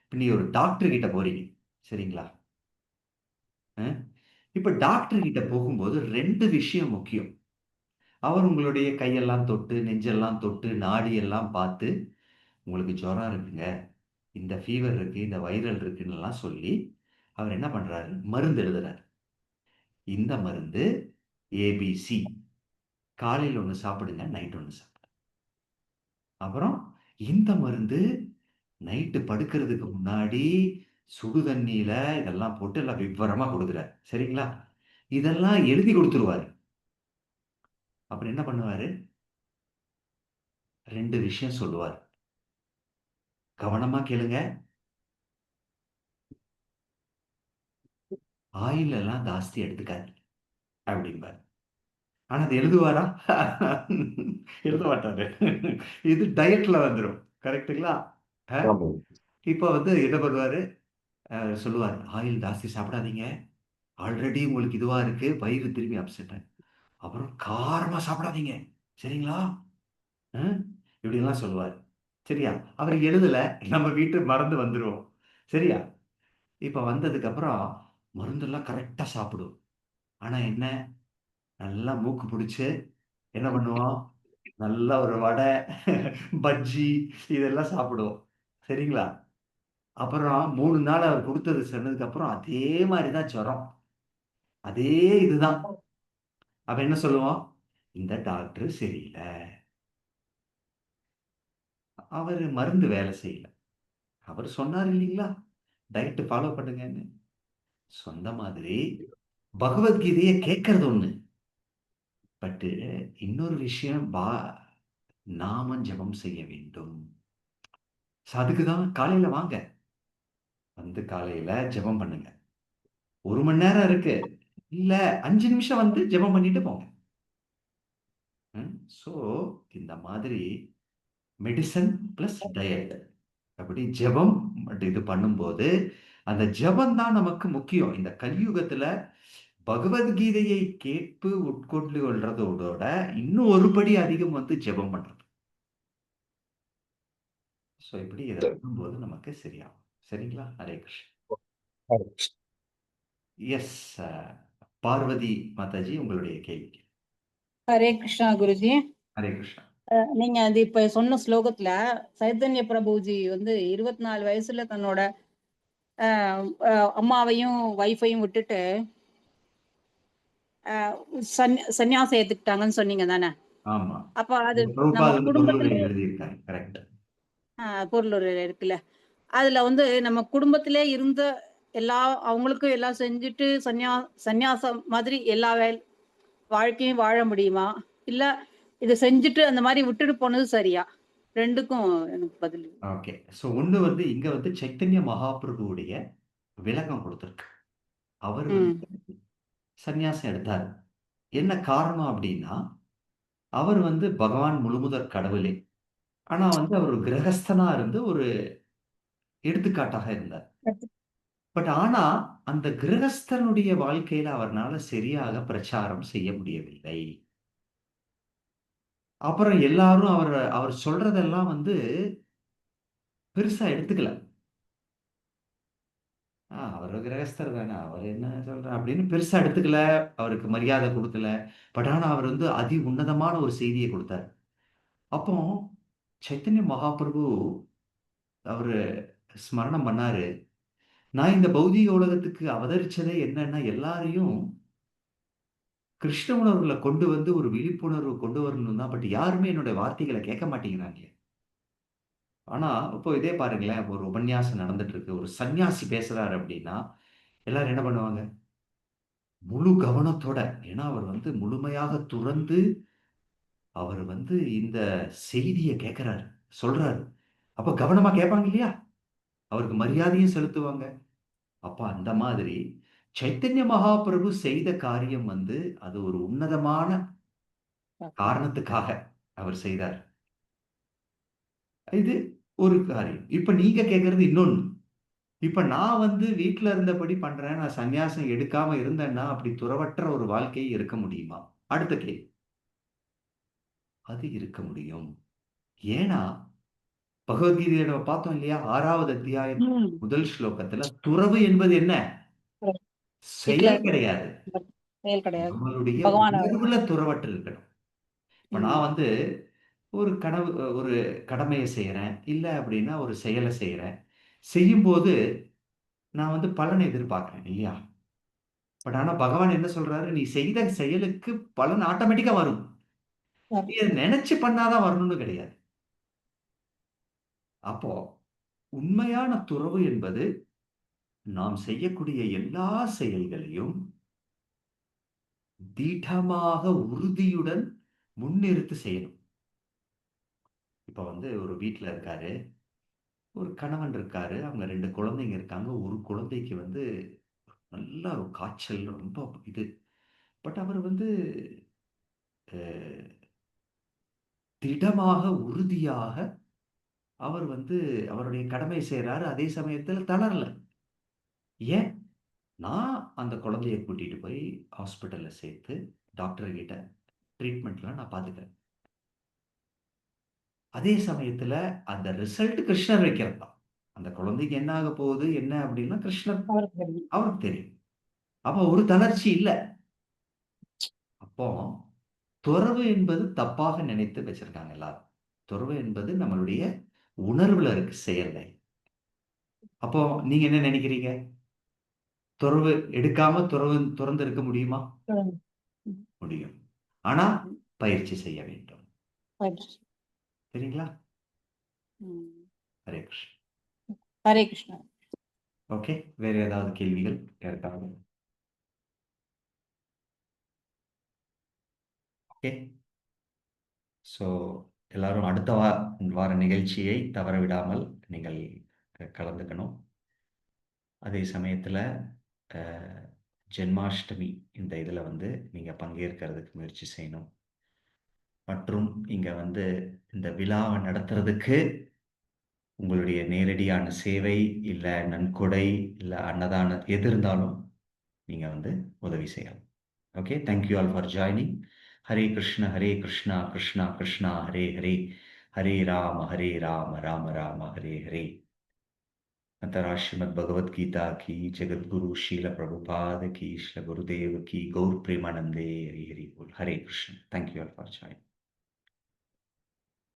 இப்ப நீங்க ஒரு டாக்டர் கிட்ட போறீங்க. சரிங்களா? அ இப்ப டாக்டர் கிட்ட போகும்போது 2 விஷயம் முக்கியம். அவர் உங்களுடைய கையெல்லாம் தொட்டு, நெஞ்செல்லாம் தொட்டு, நாடியெல்லாம் பார்த்து, உங்களுக்கு ஜுரம் இருக்குங்க. இந்த ஃபீவர் இருக்கு, இந்த வைரல் இருக்குன்னுலாம் சொல்லி, அவர் என்ன பண்றாரு? மருந்து எழுதுறாரு. இந்த மருந்து ஏபிசி. காலையில ஒண்ணு சாப்பிடுங்க, நைட் ஒண்ணு சாப்பிடுங்க. அப்புறம் இந்த மருந்து நைட்டு படுக்கிறதுக்கு முன்னாடி சுடு தண்ணீல இதெல்லாம் போட்டு எல்லாம் விவரமா குடுக்குறாரு. சரிங்களா? இதெல்லாம் எழுதி குடுத்துருவாரு. அப்புறம் என்ன பண்ணுவாரு? 2 விஷயம் சொல்லுவாரு. கவனமா கேளுங்க. ஆயில் எல்லாம் ஜாஸ்தி எடுத்துக்காதீங்க அப்படிம்பாரு. ஆனா அது எழுதுவாரா? எழுத மாட்டாரு. இது டயட்ல வந்துரும். கரெக்ட்டுங்களா? அ ஆமா. இப்ப வந்து என்ன பண்ணுவாரு? சொல்லுவாரு. ஆயில் ஜாஸ்தி சாப்பிடாதீங்க. ஆல்ரெடி உங்களுக்கு இதுவா இருக்கு. வயிறு திரும்பி அப்செட் ஆயிடும். அப்புறம் காரமா சாப்பிடாதீங்க. சரிங்களா? அ இப்படிலாம் சொல்லுவாரு. சரியா? அவரு எழுதல. நம்ம வீட்டு மறந்து வந்துருவோம். சரியா? இப்ப வந்ததுக்கப்புறம் மருந்தெல்லாம் கரெக்ட்டா சாப்பிடும். ஆனா என்ன? நல்லா மூக்கு புடிச்சு என்ன பண்ணுவோம்? நல்லா ஒரு வடை, பஜ்ஜி இதெல்லாம் சாப்பிடுவோம். சரிங்களா? அப்புறம் 3 நாள் அவர் குடுத்தது சொன்னதுக்கப்புறம் அதே மாரி தான் ஜுரம். அதே இதுதான். அப்ப என்ன சொல்லுவோம்? இந்த டாக்டர் சரியில்ல. அவரு மருந்து வேலை செய்யல. அவரு சொன்னாரு இல்லீங்களா? டயட் ஃபாலோ பண்ணுங்கன்னு. சொன்ன மாதிரி பகவத்கீதைய கேட்கறது ஒண்ணு. பட்டு இன்னொரு விஷயம் நாம ஜெபம் செய்ய வேண்டும். அதுக்கு தான் காலையில வாங்க. வந்து காலையில ஜெபம் பண்ணுங்க. 1 மணி நேரம் இருக்கு. இல்ல 5 நிமிஷம் வந்து ஜெபம் பண்ணிட்டு போங்க. ஸோ இந்த மாதிரி மெடிசின் பிளஸ் டயட் அப்படி ஜெபம் இது பண்ணும்போது, அந்த ஜெபம் தான் நமக்கு முக்கியம். இந்த கலியுகத்துல பகவத்கீதையை கேட்டு உட்கொண்டு கொள்றதோட இன்னும் ஒரு படி அதிகம் வந்து ஜெபம் பண்றது. ஸோ இப்படி இத பண்ணும்போது நமக்கு சரியாகும். சரிங்களா? ஹரே கிருஷ்ணா. எஸ் பார்வதி மாதாஜி உங்களுடைய கேள்வி. ஹரே கிருஷ்ணா குருஜி. ஹரே கிருஷ்ணா. நீங்க அது இப்ப சொன்ன ஸ்லோகத்துல சைத்தன்ய பிரபுஜி வந்து 24 வயசுல தன்னோட அம்மாவையும் வைஃபையும் விட்டுட்டு சந்நியாசம் ஏத்துக்கிட்டாங்கன்னு சொன்னீங்க தானே? ஆமா. அப்ப அது பிரபுபாத் நம்ம வந்து குடும்பத்துல பொருளுரை எழுதியிருக்காரு. கரெக்ட். பொருள் இருக்குல்ல, அதுல வந்து நம்ம குடும்பத்திலே இருந்த அவங்களுக்கும் எல்லாம் செஞ்சுட்டு சந்நியாசம் மாதிரி எல்லா வாழ்க்கையும் வாழ முடியுமா? இல்ல இத செஞ்சுட்டு அந்த மாதிரி விட்டுட்டு போனது சரியா? 2க்கும் எனக்கு பதில். ஓகே. ஸோ ஒண்ணு வந்து இங்க வந்து சைத்தன்ய மகாபிரபுவுடைய விளக்கம் கொடுத்திருக்கு. அவர் வந்து சந்நியாசம் எடுத்தாரு. என்ன காரணம் அப்படின்னா, அவர் வந்து பகவான் முழுமுதற் கடவுளே. ஆனா வந்து அவர் ஒரு கிரகஸ்தனா இருந்து ஒரு எடுத்துக்காட்டாக இருந்தார். பட் ஆனா, அந்த கிரகஸ்தனுடைய வாழ்க்கையில அவர்னால சரியாக பிரச்சாரம் செய்ய முடியவில்லை. அப்புறம் எல்லாரும் அவர் சொல்றதெல்லாம் வந்து பெருசா எடுத்துக்கல. அவர் கிரகஸ்தர் தானே, அவர் என்ன சொல்ற அப்படின்னு பெருசா எடுத்துக்கல, அவருக்கு மரியாதை கொடுக்கல. பட் ஆனா அவர் வந்து அதி உன்னதமான ஒரு செய்தியை கொடுத்தார். அப்போ சைத்தன்ய மகாபிரபு அவரு ஸ்மரணம் பண்ணாரு. நான் இந்த பௌதீக உலகத்துக்கு அவதரிச்சதே என்னன்னா, எல்லாரையும் கிருஷ்ண உணர்வுல கொண்டு வந்து ஒரு விழிப்புணர்வு கொண்டு வரணும் தான். பட் யாருமே என்னுடைய வார்த்தைகளை கேட்க மாட்டேங்கிறாங்க. ஆனா, இப்போ இதே பாருங்களேன், ஒரு உபன்யாசம் நடந்துட்டு இருக்கு. ஒரு சன்னியாசி பேசுறாரு அப்படின்னா, எல்லாரும் என்ன பண்ணுவாங்க? முழு கவனத்தோட, ஏன்னா அவர் வந்து முழுமையாக துறந்து, அவர் வந்து இந்த செய்திய கேட்கிறாரு, சொல்றாரு. அப்ப கவனமா கேட்பாங்க இல்லையா? அவருக்கு மரியாதையும் செலுத்துவாங்க. அப்ப அந்த மாதிரி சைத்தன்ய மகாபிரபு செய்த காரியம் வந்து, அது ஒரு உன்னதமான காரணத்துக்காக அவர் செய்தார். இது ஒரு காரியம். இப்ப நீங்க கேட்கிறது இன்னொன்னு. இப்ப நான் வந்து வீட்ல இருந்தபடி பண்றேன். நான் சந்நியாசம் எடுக்காம இருந்தேன்னா, அப்படி துறவற்ற ஒரு வாழ்க்கை இருக்க முடியுமா? அடுத்த கேள்வி. அது இருக்க முடியும். ஏன்னா, பகவத்கீதைய நம்ம பார்த்தோம் இல்லையா? 6வது அத்தியாயம் ம். முதல் ஸ்லோகத்துல துறவு என்பது என்ன? செயல் Declare கிடையாது. செயல் கிடையாது. நம்மளுடைய பகவான உணர்வுல துறவற்று இருக்கணும். இப்ப நான் வந்து ஒரு கடமைய செய்றேன். இல்ல அப்படின்னா ஒரு செயல செய்றேன். செய்யும்போது நான் வந்து பலன் எதிர்பார்க்கிறேன் இல்லையா? பட் ஆனா பகவான் என்ன சொல்றாரு? நீ செய்த செயலுக்கு பலன் ஆட்டோமேட்டிக்கா வரும். நீ அத நெனச்சு பண்ணா தான் வரணும்னு கிடையாது. அப்போ உண்மையான துறவு என்பது நாம் செய்யக்கூடிய எல்லா செயல்களையும் திடமாக, உறுதியுடன் முன்னிறுத்தி செய்யணும். இப்ப வந்து ஒரு வீட்ல இருக்காரு. ஒரு கணவன் இருக்காரு. அவங்க 2 குழந்தைங்க இருக்காங்க. ஒரு குழந்தைக்கு வந்து நல்ல ஒரு காய்ச்சல் ரொம்ப இது. பட் அவர் வந்து அ திடமாக, உறுதியாக அவர் வந்து அவருடைய கடமை செய்றாரு. அதே சமயத்துல தளரல. ஏன்? நான் அந்த குழந்தைய கூட்டிட்டு போய் ஹாஸ்பிட்டல்ல சேர்த்து, டாக்டர் கிட்ட ட்ரீட்மெண்ட்லாம் நான் பார்த்துக்கிறேன். அதே சமயத்துல அந்த ரிசல்ட் கிருஷ்ணர் வைக்கிறது தான். அந்த குழந்தைக்கு என்ன ஆக போகுது, என்ன அப்படின்னா கிருஷ்ணர் அவருக்கு தெரியும். அவருக்கு தெரியும். அப்ப ஒரு தளர்ச்சி இல்ல. அப்போ துறவு என்பது தப்பாக நினைத்து வச்சிருக்காங்க எல்லாரும். துறவு என்பது நம்மளுடைய உணர்வுல இருக்கு, செயல்ல. அப்போ நீங்க என்ன நினைக்கிறீங்க? துறவு எடுக்காம துறந்து இருக்க முடியுமா? ம். ம். முடியும். ஆனா பயிற்சி செய்ய வேண்டும். பயிற்சி. சரிங்களா? ம். ஹரே கிருஷ்ணா. ஹரே கிருஷ்ணா. ஓகே. வேற ஏதாவது கேள்விகள் யாருக்காவது? ஓகே. ஸோ எல்லாரும் அடுத்த வார நிகழ்ச்சியை தவற விடாமல் நீங்கள் கலந்துக்கணும். அதே சமயத்துல அ ஜென்மாஷ்டமி இந்த இதுல வந்து நீங்க பங்கேற்கிறதுக்கு முயற்சி செய்யணும். மற்றும் இங்க வந்து இந்த விழாவ நடத்துறதுக்கு உங்களுடைய நேரடியான சேவை, இல்ல நன்கொடை, இல்ல அன்னதானம் எது இருந்தாலும் நீங்க வந்து உதவி செய்யலாம். Okay. Thank you all for joining. Hare Krishna Krishna Krishna Hare Hare, Hare Rama Rama Rama Hare Hare. अतः श्रीमद् भगवद गीता की, जगत गुरु शील प्रभुपाद की, श्री गुरुदेव की, गौर प्रेमानंदे हरि हरि बोल. Hare Krishna. Thank you all for joining.